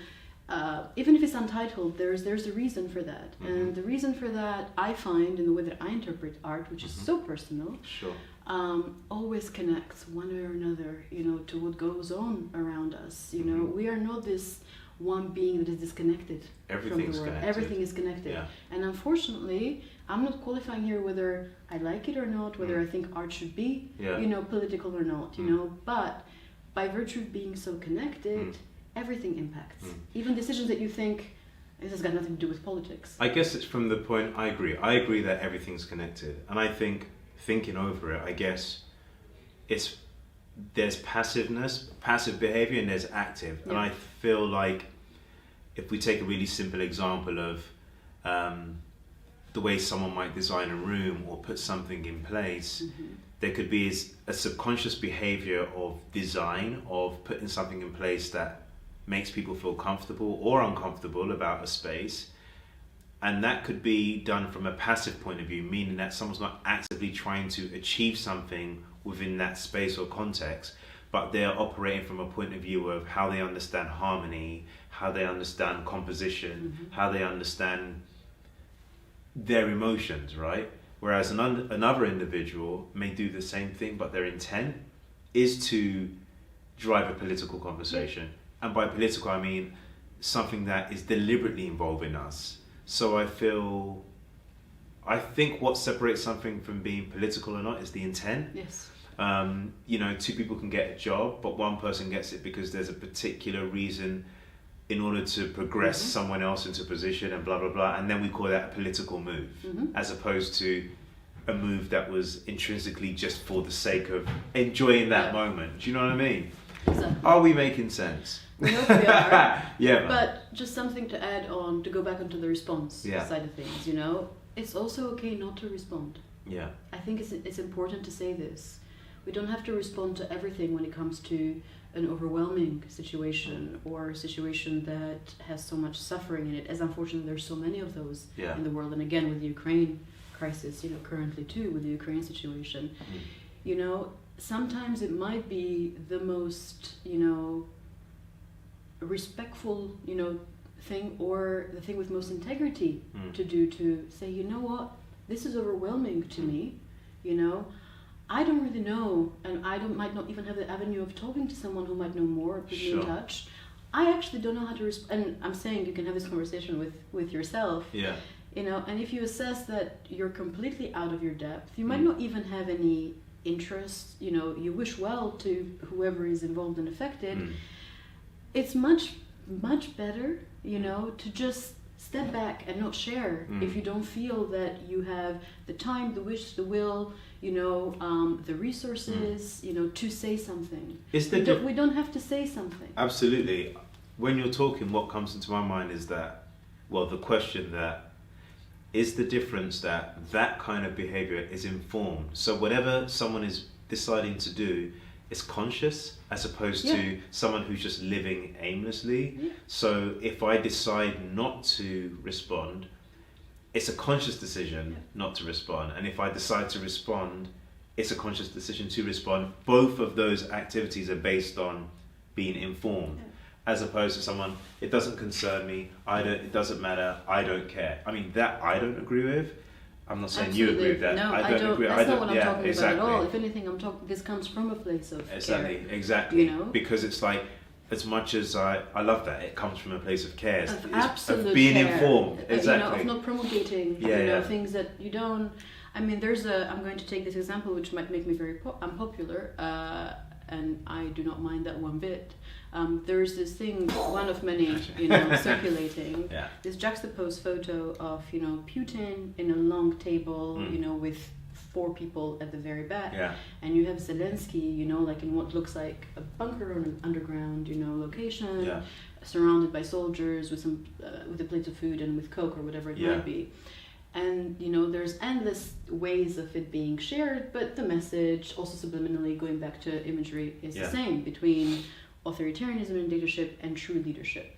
Speaker 2: even if it's untitled, there's a reason for that, and the reason for that I find in the way that I interpret art, which is so personal,
Speaker 1: Sure.
Speaker 2: always connects one way or another, you know, to what goes on around us. You know, we are not this one being that is disconnected from the world.
Speaker 1: Connected.
Speaker 2: Everything is connected.
Speaker 1: Yeah.
Speaker 2: And unfortunately, I'm not qualifying here whether I like it or not, whether I think art should be, you know, political or not, you know, but by virtue of being so connected, everything impacts. Even decisions that you think, this has got nothing to do with politics.
Speaker 1: I guess it's from the point, I agree that everything's connected. And I think, thinking over it, I guess there's passive behavior, and there's active. And I feel like if we take a really simple example of the way someone might design a room or put something in place, there could be a subconscious behavior of design, of putting something in place that makes people feel comfortable or uncomfortable about a space. And that could be done from a passive point of view, meaning that someone's not actively trying to achieve something within that space or context, but they're operating from a point of view of how they understand harmony, how they understand composition, how they understand their emotions, right? Whereas another individual may do the same thing, but their intent is to drive a political conversation. And by political, I mean something that is deliberately involving us. So I think what separates something from being political or not is the intent.
Speaker 2: Yes.
Speaker 1: You know, two people can get a job, but one person gets it because there's a particular reason in order to progress someone else into position and blah, blah, blah. And then we call that a political move, as opposed to a move that was intrinsically just for the sake of enjoying that moment. Do you know what I mean?
Speaker 2: Exactly.
Speaker 1: Are we making sense?
Speaker 2: We hope we are.
Speaker 1: Yeah, man.
Speaker 2: But just something to add on, to go back onto the response side of things, you know, it's also okay not to respond.
Speaker 1: Yeah.
Speaker 2: I think it's important to say this. We don't have to respond to everything when it comes to an overwhelming situation or a situation that has so much suffering in it, as unfortunately there's so many of those in the world. And again, with the Ukraine crisis, you know, currently too, with the Ukraine situation, you know, sometimes it might be the most, you know, respectful, you know, thing, or the thing with most integrity to do, to say, you know what, this is overwhelming to me, you know, I don't really know, and might not even have the avenue of talking to someone who might know more, put me in touch. I actually don't know how to and I'm saying you can have this conversation with yourself, you know, and if you assess that you're completely out of your depth, you might not even have any interest, you know, you wish well to whoever is involved and affected, it's much better, you know, to just step back and not share if you don't feel that you have the time, the wish, the will, you know, the resources, you know, to say something. We don't have to say something.
Speaker 1: Absolutely. When you're talking, what comes into my mind is that, well, the question that is the difference that kind of behavior is informed. So whatever someone is deciding to do is conscious, as opposed to someone who's just living aimlessly. So if I decide not to respond, it's a conscious decision not to respond. And if I decide to respond, it's a conscious decision to respond. Both of those activities are based on being informed, as opposed to someone, it doesn't concern me, it doesn't matter, I don't care. I mean, that I don't agree with. I'm not saying you agree with that.
Speaker 2: No, I don't agree. That's not what I'm talking about at all. If anything, this comes from a place of care.
Speaker 1: Exactly.
Speaker 2: You know?
Speaker 1: Because it's like, as much as I love that, it comes from a place of care.
Speaker 2: Of absolute
Speaker 1: of being
Speaker 2: care.
Speaker 1: informed. Exactly.
Speaker 2: You know, of not promulgating, you know, things that you don't... I mean, I'm going to take this example, which might make me very unpopular, and I do not mind that one bit. There's this thing, one of many, you know, circulating, this juxtaposed photo of, you know, Putin in a long table, you know, with 4 people at the very back, and you have Zelensky, you know, like in what looks like a bunker or an underground, you know, location, surrounded by soldiers with some with a plate of food and with Coke or whatever it might be. And, you know, there's endless ways of it being shared, but the message, also subliminally going back to imagery, is the same between authoritarianism and dictatorship and true leadership.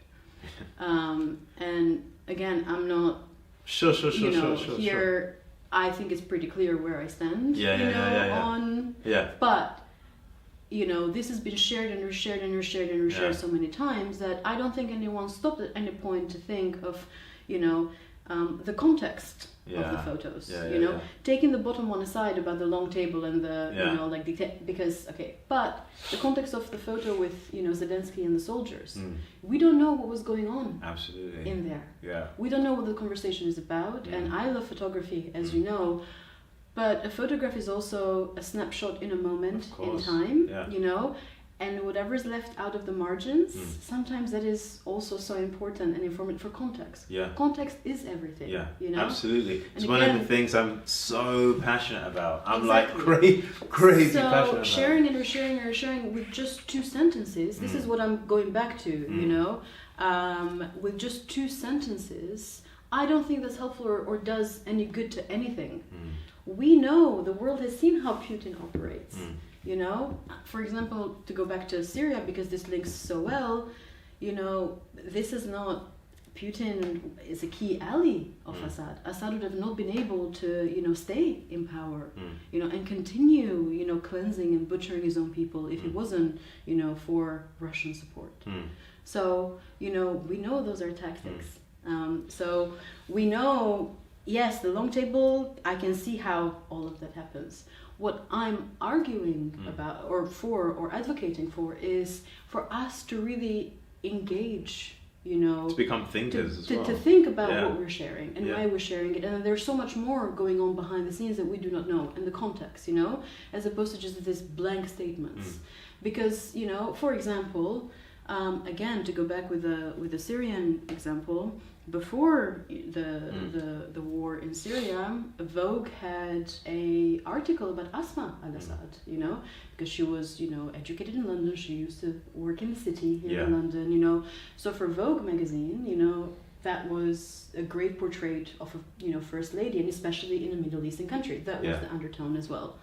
Speaker 2: And again, I'm not
Speaker 1: Sure.
Speaker 2: Here, I think it's pretty clear where I stand. On.
Speaker 1: Yeah.
Speaker 2: But this has been shared and reshared so many times that I don't think anyone stopped at any point to think of, the context of the photos. Taking the bottom one aside about the long table and the but the context of the photo with Zelensky and the soldiers, we don't know what was going on.
Speaker 1: Absolutely.
Speaker 2: In there.
Speaker 1: Yeah.
Speaker 2: We don't know what the conversation is about, and I love photography, as you know. But a photograph is also a snapshot in a moment in time, and whatever is left out of the margins, sometimes that is also so important and informative for context.
Speaker 1: Yeah.
Speaker 2: Context is everything.
Speaker 1: Yeah,
Speaker 2: And
Speaker 1: absolutely. It's
Speaker 2: again,
Speaker 1: one of the things I'm so passionate about. I'm
Speaker 2: exactly.
Speaker 1: like crazy
Speaker 2: so
Speaker 1: passionate about.
Speaker 2: Sharing and resharing with just 2 sentences, this is what I'm going back to, with just 2 sentences, I don't think that's helpful or does any good to anything. We know, the world has seen how Putin operates. For example, to go back to Syria, because this links so well, this is not, Putin is a key ally of Assad. Assad would have not been able to, stay in power, and continue, cleansing and butchering his own people if it wasn't, for Russian support. So, we know those are tactics. So we know, yes, the long table, I can see how all of that happens. What I'm arguing about or advocating for is for us to really engage,
Speaker 1: to become thinkers as well.
Speaker 2: To think about what we're sharing and why we're sharing it. And there's so much more going on behind the scenes that we do not know, and the context, as opposed to just this blank statements. Because, for example, again, to go back with the Syrian example, before the war in Syria, Vogue had a article about Asma al-Assad, because she was, educated in London. She used to work in the city here in London, So for Vogue magazine, that was a great portrait of a, first lady, and especially in a Middle Eastern country. That was the undertone as well.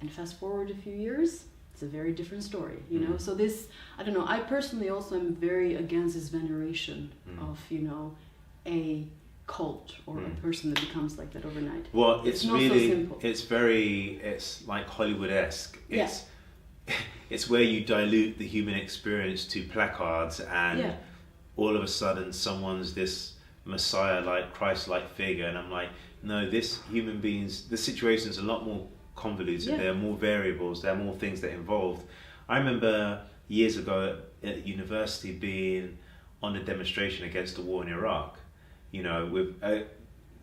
Speaker 2: And fast forward a few years, it's a very different story, So this, I don't know, I personally also am very against this veneration of, a cult or a person that becomes like that overnight.
Speaker 1: Well, it's
Speaker 2: not
Speaker 1: really,
Speaker 2: so simple.
Speaker 1: It's like Hollywood-esque. It's where you dilute the human experience to placards, and all of a sudden someone's this Messiah-like, Christ-like figure, and I'm like, no, this human beings, the situation's a lot more convoluted. There are more variables, there are more things that are involved. I remember years ago at university being on a demonstration against the war in Iraq, with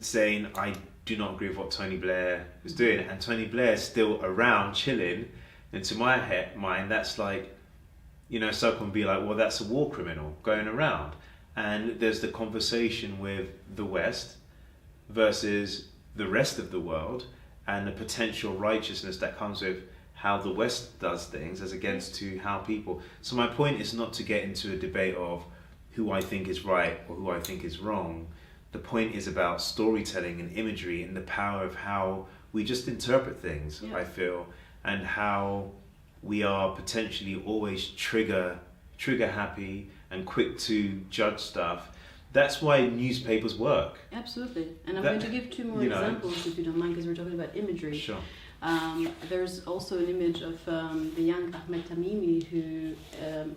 Speaker 1: saying I do not agree with what Tony Blair was doing, and Tony Blair's still around chilling, and to my mind that's like, someone would be like, well, that's a war criminal going around. And there's the conversation with the West versus the rest of the world, and the potential righteousness that comes with how the West does things as against to how people. So my point is not to get into a debate of who I think is right or who I think is wrong. The point is about storytelling and imagery and the power of how we just interpret things, I feel, and how we are potentially always trigger happy and quick to judge stuff. That's why newspapers work.
Speaker 2: Absolutely. And I'm going to give 2 more examples, if you don't mind, because we're talking about imagery.
Speaker 1: Sure.
Speaker 2: There's also an image of the young Ahmed Tamimi, who,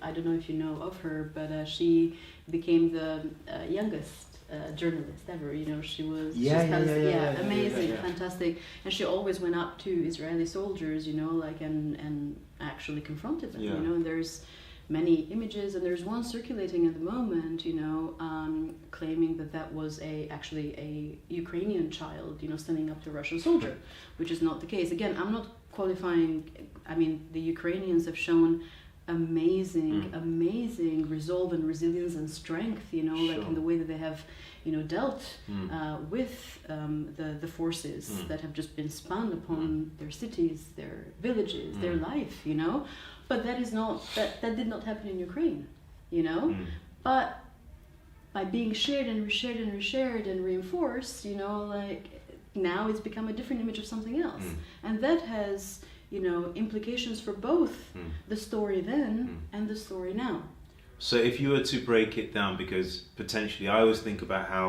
Speaker 2: I don't know if you know of her, but she became the youngest journalist ever. She was amazing, fantastic, and she always went up to Israeli soldiers, and actually confronted them. And there's many images, and there's one circulating at the moment, claiming that was actually a Ukrainian child, standing up to a Russian soldier, which is not the case. Again, I'm not qualifying. I mean, the Ukrainians have shown amazing resolve and resilience and strength, like in the way that they have, dealt with the forces that have just been spun upon their cities, their villages, their life, But that is not that did not happen in Ukraine, But by being shared and reshared and reinforced, now it's become a different image of something else, and that has implications for both the story then and the story now.
Speaker 1: So if you were to break it down, because potentially I always think about how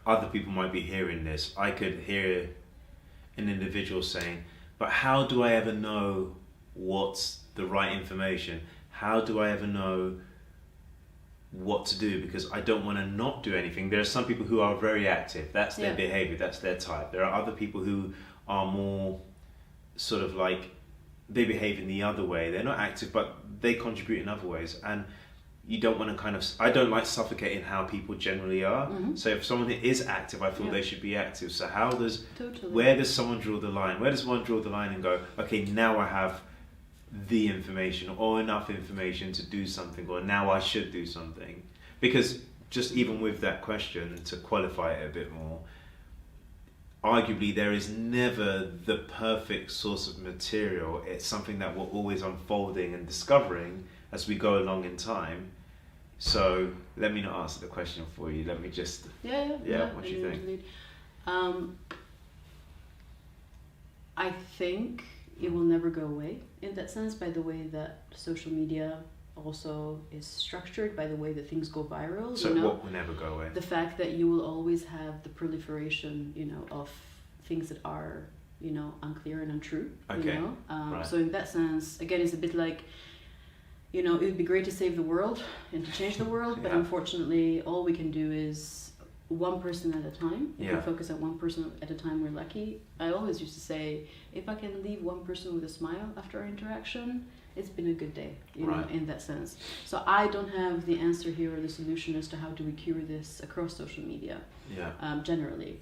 Speaker 1: other people might be hearing this, I could hear an individual saying, but how do I ever know what's the right information? How do I ever know what to do? Because I don't want to not do anything. There are some people who are very active. That's their behavior. That's their type. There are other people who are more sort of like, they behave in the other way. They're not active, but they contribute in other ways. And you don't want to kind of, I don't like suffocating how people generally are. So if someone is active, I feel they should be active. So where does someone draw the line? Where does one draw the line and go, okay, now I have the information or enough information to do something, or now I should do something? Because just even with that question, to qualify it a bit more, arguably there is never the perfect source of material. It's something that we're always unfolding and discovering as we go along in time. So let me not answer the question for you. Let me just what do you think?
Speaker 2: I think it will never go away in that sense, by the way that social media also is structured, by the way that things go viral.
Speaker 1: So what will never go away?
Speaker 2: The fact that you will always have the proliferation, of things that are, unclear and untrue.
Speaker 1: Okay.
Speaker 2: Right. So in that sense, again, it's a bit like, it would be great to save the world and to change the world, but unfortunately, all we can do is one person at a time. If we focus on one person at a time, we're lucky. I always used to say, if I can leave one person with a smile after our interaction, it's been a good day, know, in that sense. So I don't have the answer here or the solution as to how do we cure this across social media, generally,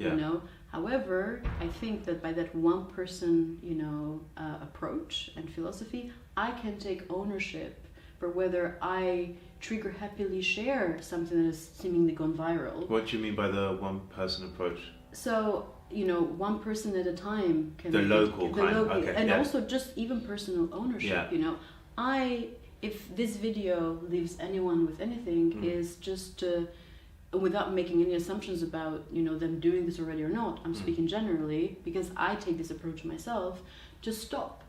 Speaker 2: However, I think that by that one person, approach and philosophy, I can take ownership for whether I trigger happily share something that has seemingly gone viral.
Speaker 1: What do you mean by the one person approach?
Speaker 2: So, one person at a time can also just even personal ownership, if this video leaves anyone with anything is just without making any assumptions about, them doing this already or not. I'm speaking generally because I take this approach myself, to stop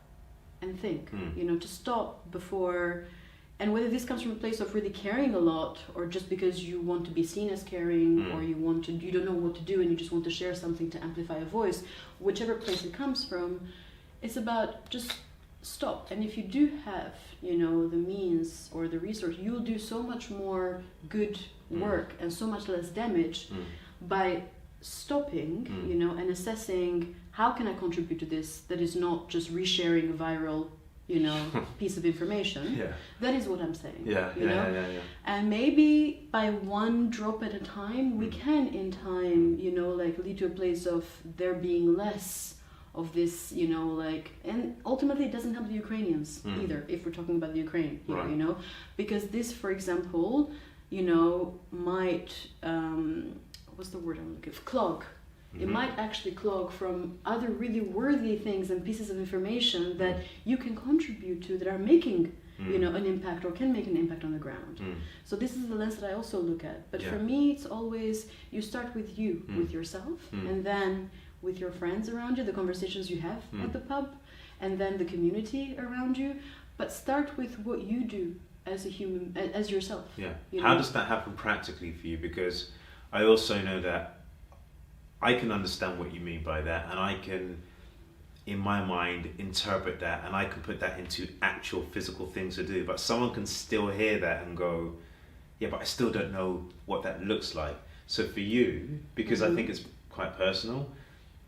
Speaker 2: and think, to stop before. And whether this comes from a place of really caring a lot, or just because you want to be seen as caring, or you don't know what to do and you just want to share something to amplify a voice, whichever place it comes from, it's about just stop. And if you do have, the means or the resource, you'll do so much more good work and so much less damage by stopping, and assessing how can I contribute to this that is not just resharing a viral piece of information. That is what I'm saying. And maybe by one drop at a time, we can in time, lead to a place of there being less of this, and ultimately it doesn't help the Ukrainians either, if we're talking about the Ukraine here, because this, for example, might, what's the word I'm looking for? Clog. It might actually clog from other really worthy things and pieces of information that you can contribute to that are making, an impact or can make an impact on the ground. So this is the lens that I also look at. But for me, it's always, you start with you, with yourself, and then with your friends around you, the conversations you have at the pub, and then the community around you. But start with what you do as a human, as yourself.
Speaker 1: How does that happen practically for you? Because I also know that I can understand what you mean by that, and I can, in my mind, interpret that, and I can put that into actual physical things to do. But someone can still hear that and go, yeah, but I still don't know what that looks like. So for you, because I think it's quite personal,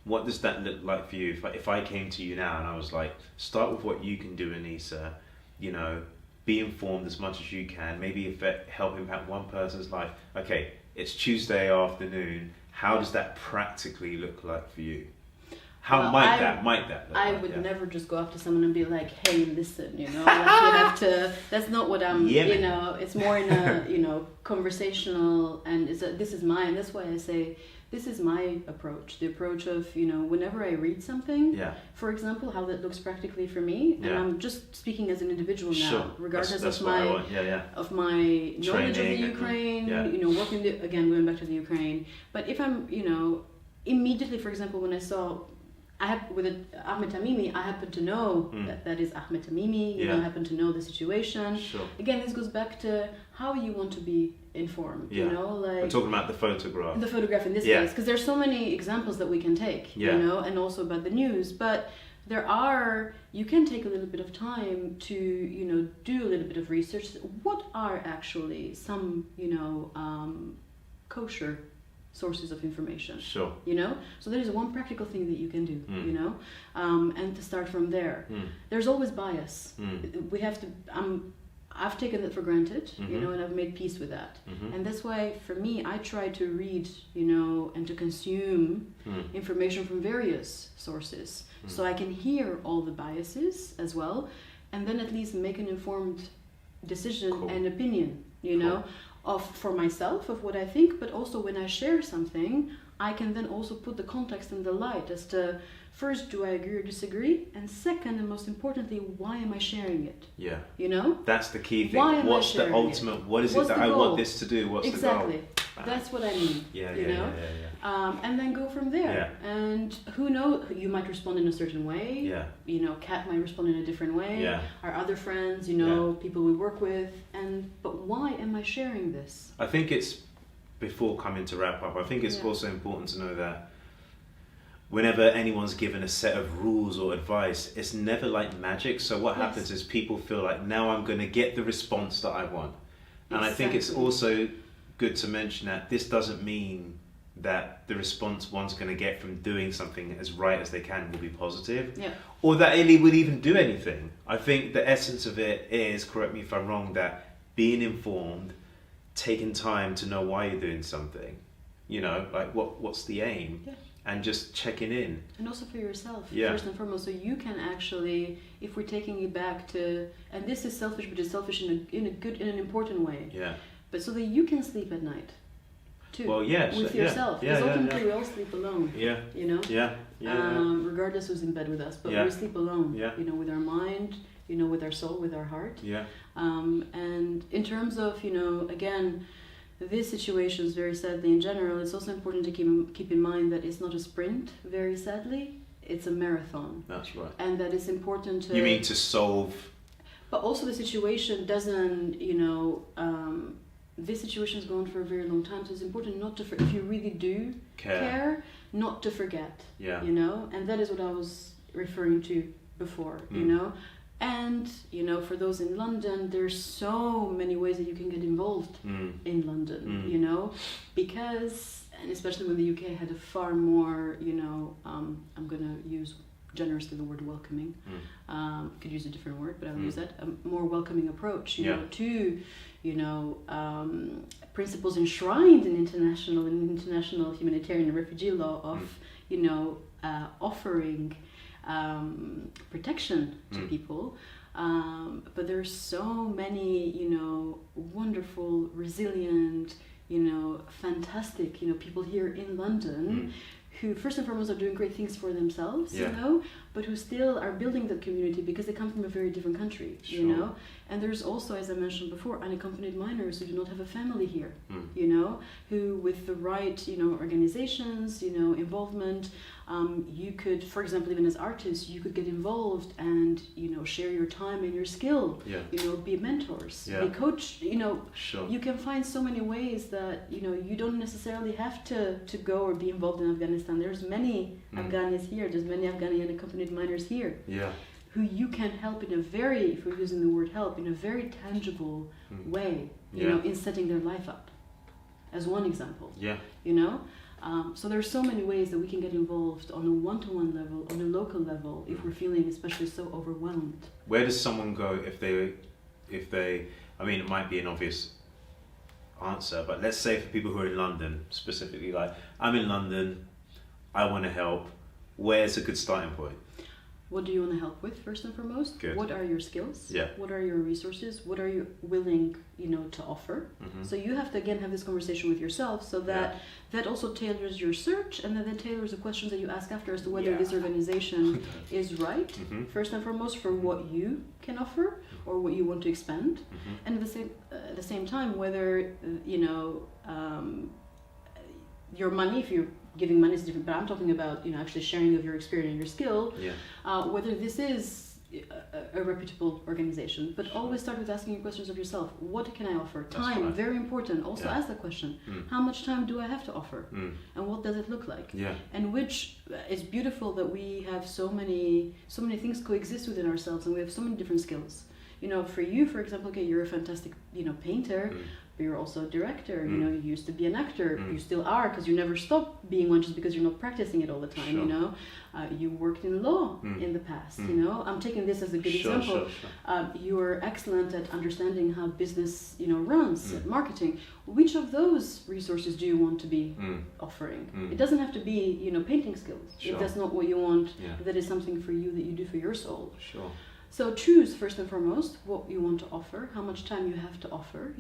Speaker 1: what does that look like for you? If I came to you now and I was like, start with what you can do, Anisa, be informed as much as you can, maybe if it help impact one person's life. Okay, it's Tuesday afternoon. How does that practically look like for you? How might that look
Speaker 2: I would never just go up to someone and be like, hey, listen, you have to, that's not what I'm, it's more in a, conversational, and this is mine. That's why I say, this is my approach, the approach of, whenever I read something, for example, how that looks practically for me, and I'm just speaking as an individual now, regardless of my knowledge of the Ukraine, working again, going back to the Ukraine. But if I'm, immediately, for example, when I saw I have with Ahmed Tamimi, I happen to know that is Ahmed Tamimi. You know, I happen to know the situation.
Speaker 1: Sure.
Speaker 2: Again, this goes back to how you want to be informed. You know, like
Speaker 1: we're talking about the photograph.
Speaker 2: The photograph in this case, because there's so many examples that we can take. You know, and also about the news, but you can take a little bit of time to, you know, do a little bit of research. What are actually some, you know, kosher sources of information? Sure. You know, so there is one practical thing that you can do, you know, and to start from there. There's always bias. We have to. I've taken that for granted, you know, and I've made peace with that. And that's why, for me, I try to read, you know, and to consume information from various sources, so I can hear all the biases as well, and then at least make an informed decision and opinion, you know, for myself, of what I think, but also when I share something, I can then also put the context and the light as to, first, do I agree or disagree? And second, and most importantly, why am I sharing it? Yeah. You know?
Speaker 1: That's the key thing. What's the ultimate, what is it that I want this to do? What's the goal?
Speaker 2: Exactly. That's what I mean. Yeah. And then go from there. Yeah. And who knows, you might respond in a certain way. Yeah. You know, Kat might respond in a different way. Yeah. Our other friends, you know, people we work with. But why am I sharing this?
Speaker 1: I think it's, before coming to wrap up, I think it's also important to know that whenever anyone's given a set of rules or advice, it's never like magic. So what happens is people feel like, now I'm going to get the response that I want. And I think it's also good to mention that this doesn't mean that the response one's going to get from doing something as right as they can will be positive, or that it will even do anything. I think the essence of it is, correct me if I'm wrong, that being informed, taking time to know why you're doing something, you know, like what's the aim, and just checking in. And
Speaker 2: also for yourself, first and foremost, so you can actually, if we're taking it back to, and this is selfish, but it's selfish in an important way. Yeah. But so that you can sleep at night, too.
Speaker 1: Well,
Speaker 2: with yourself. Because ultimately we all sleep alone. Yeah. You know. Yeah. Regardless who's in bed with us, but we sleep alone. Yeah. You know, with our mind, you know, with our soul, with our heart. Yeah. And in terms of, you know, again, these situations, very sadly in general, it's also important to keep in mind that it's not a sprint, very sadly. It's a marathon.
Speaker 1: That's right.
Speaker 2: And that it's important to...
Speaker 1: You mean to solve...
Speaker 2: But also the situation doesn't, you know... this situation has gone for a very long time, so it's important not to... if you really do care, not to forget. Yeah. You know? And that is what I was referring to before, you know? And, you know, for those in London, there's so many ways that you can get involved in London, you know, because, and especially when the UK had a far more, you know, I'm going to use generously the word welcoming. Could use a different word, but I'll use that. A more welcoming approach, you know, to, you know, principles enshrined in international humanitarian and refugee law of, you know, offering protection to people, but there's so many, you know, wonderful, resilient, you know, fantastic, you know, people here in London who first and foremost are doing great things for themselves, you know, but who still are building that community because they come from a very different country, you know. And there's also, as I mentioned before, unaccompanied minors who do not have a family here, you know, who with the right, you know, organizations, you know, involvement, you could, for example, even as artists, you could get involved and, you know, share your time and your skill, you know, be mentors, be coach, you know, you can find so many ways that, you know, you don't necessarily have to go or be involved in Afghanistan. There's many Afghanis here, there's many Afghani unaccompanied minors here. Yeah. Who you can help in a very, if we're using the word help, in a very tangible way, you know, in setting their life up, as one example. Yeah. You know, so there's so many ways that we can get involved on a one-to-one level, on a local level, if we're feeling especially so overwhelmed.
Speaker 1: Where does someone go if they? I mean, it might be an obvious answer, but let's say for people who are in London specifically, like I'm in London, I want to help. Where's a good starting point?
Speaker 2: What do you want to help with, first and foremost?
Speaker 1: Good.
Speaker 2: What are your skills?
Speaker 1: Yeah.
Speaker 2: What are your resources? What are you willing, you know, to offer? So you have to, again, have this conversation with yourself so that that also tailors your search, and then that tailors the questions that you ask after as to whether this organization is right, first and foremost, for what you can offer or what you want to expand. And at the same time, whether, you know, your money, if you're giving money is different, but I'm talking about, actually sharing of your experience and your skill.
Speaker 1: Yeah.
Speaker 2: Whether this is a reputable organization, but always start with asking questions of yourself. What can I offer? Time, very important. Also ask the question, how much time do I have to offer? And what does it look like?
Speaker 1: Yeah.
Speaker 2: And which, it's beautiful that we have so many things coexist within ourselves, and we have so many different skills. For you, for example, okay, you're a fantastic, painter, but you're also a director. You used to be an actor. You still are, because you never stop being one just because you're not practicing it all the time.
Speaker 1: Sure.
Speaker 2: You worked in law in the past. I'm taking this as a good example.
Speaker 1: Sure.
Speaker 2: You're excellent at understanding how business, runs, marketing. Which of those resources do you want to be offering? It doesn't have to be, painting skills.
Speaker 1: Sure.
Speaker 2: If that's not what you want, that is something for you that you do for your soul.
Speaker 1: Sure.
Speaker 2: So choose first and foremost what you want to offer, how much time you have to offer,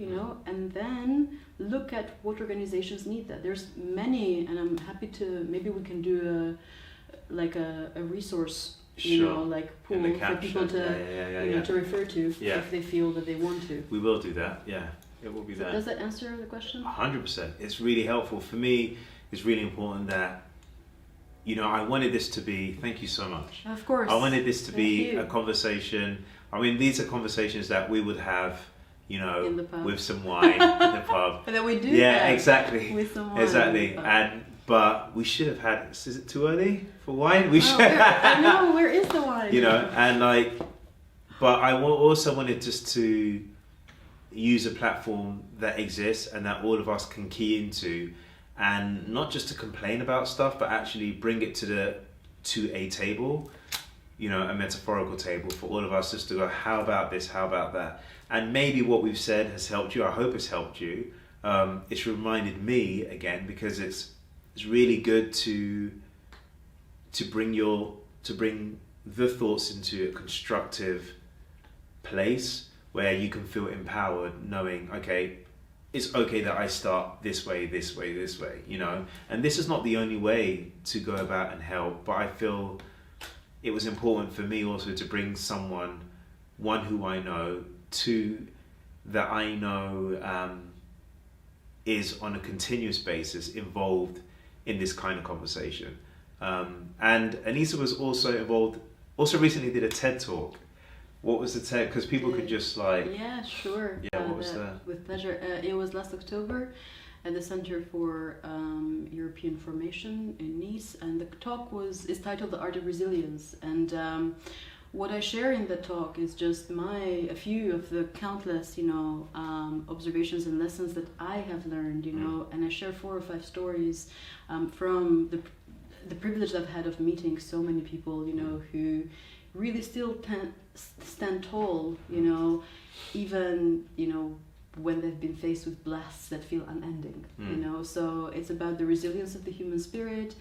Speaker 2: and then look at what organizations need that. There's many, and I'm happy to, maybe we can do a resource, pool for people to to refer to if they feel that they want to.
Speaker 1: We will do that. Yeah, it will be
Speaker 2: so
Speaker 1: that.
Speaker 2: Does that answer the question?
Speaker 1: 100%. It's really helpful for me. It's really important that. I wanted this to be, thank you so much.
Speaker 2: Of course.
Speaker 1: I wanted this to be a conversation. I mean, these are conversations that we would have,
Speaker 2: in the pub.
Speaker 1: with some wine in the pub.
Speaker 2: And that we do
Speaker 1: Yeah, exactly.
Speaker 2: With some wine.
Speaker 1: Exactly. But we should have had, is it too early for wine? We should.
Speaker 2: I know, where is the wine?
Speaker 1: But I also wanted just to use a platform that exists and that all of us can key into. And not just to complain about stuff, but actually bring it to a table, a metaphorical table for all of us just to go, how about this, how about that? And maybe what we've said has helped you. I hope it's helped you. It's reminded me again, because it's really good to bring the thoughts into a constructive place where you can feel empowered, knowing, okay, it's okay that I start this way, and this is not the only way to go about and help, but I feel it was important for me also to bring one who I know, that I know is on a continuous basis involved in this kind of conversation. And Anisa was also involved, also recently did a TED Talk. What was the TED? Because people could just
Speaker 2: Yeah, sure.
Speaker 1: Yeah, what was that?
Speaker 2: With pleasure. It was last October at the Center for European Formation in Nice, and the talk is titled "The Art of Resilience." And what I share in the talk is just a few of the countless, observations and lessons that I have learned, and I share 4 or 5 stories from the privilege I've had of meeting so many people, who really still stand tall, even, when they've been faced with blasts that feel unending, So it's about the resilience of the human spirit.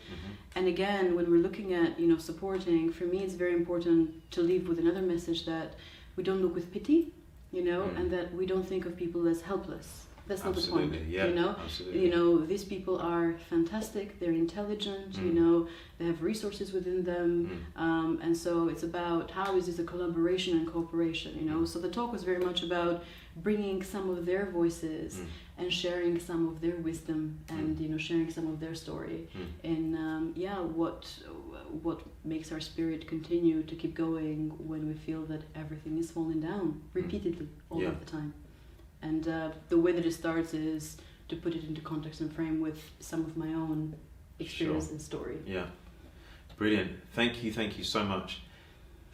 Speaker 2: And again, when we're looking at, supporting, for me it's very important to leave with another message that we don't look with pity, and that we don't think of people as helpless. That's not the point.
Speaker 1: Absolutely.
Speaker 2: These people are fantastic, they're intelligent, they have resources within them, and so it's about how is this a collaboration and cooperation, So the talk was very much about bringing some of their voices and sharing some of their wisdom and, sharing some of their story and, what makes our spirit continue to keep going when we feel that everything is falling down repeatedly all of the time. And the way that it starts is to put it into context and frame with some of my own experience and story.
Speaker 1: Yeah. Brilliant. Thank you so much.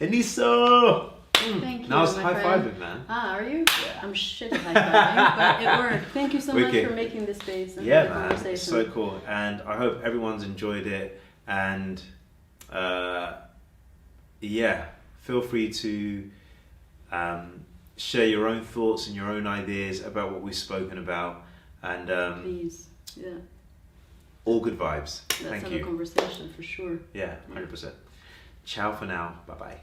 Speaker 1: Anisa!
Speaker 2: Thank you.
Speaker 1: Now it's high-fiving, man.
Speaker 2: Are you? Yeah. I'm shit at high-fiving, but it worked. Thank you so much for making this space and for the conversation.
Speaker 1: It's so cool. And I hope everyone's enjoyed it. And feel free to share your own thoughts and your own ideas about what we've spoken about, and
Speaker 2: please,
Speaker 1: all good vibes.
Speaker 2: Let's
Speaker 1: Thank
Speaker 2: have
Speaker 1: you.
Speaker 2: a conversation for sure.
Speaker 1: 100%. Ciao for now. Bye bye.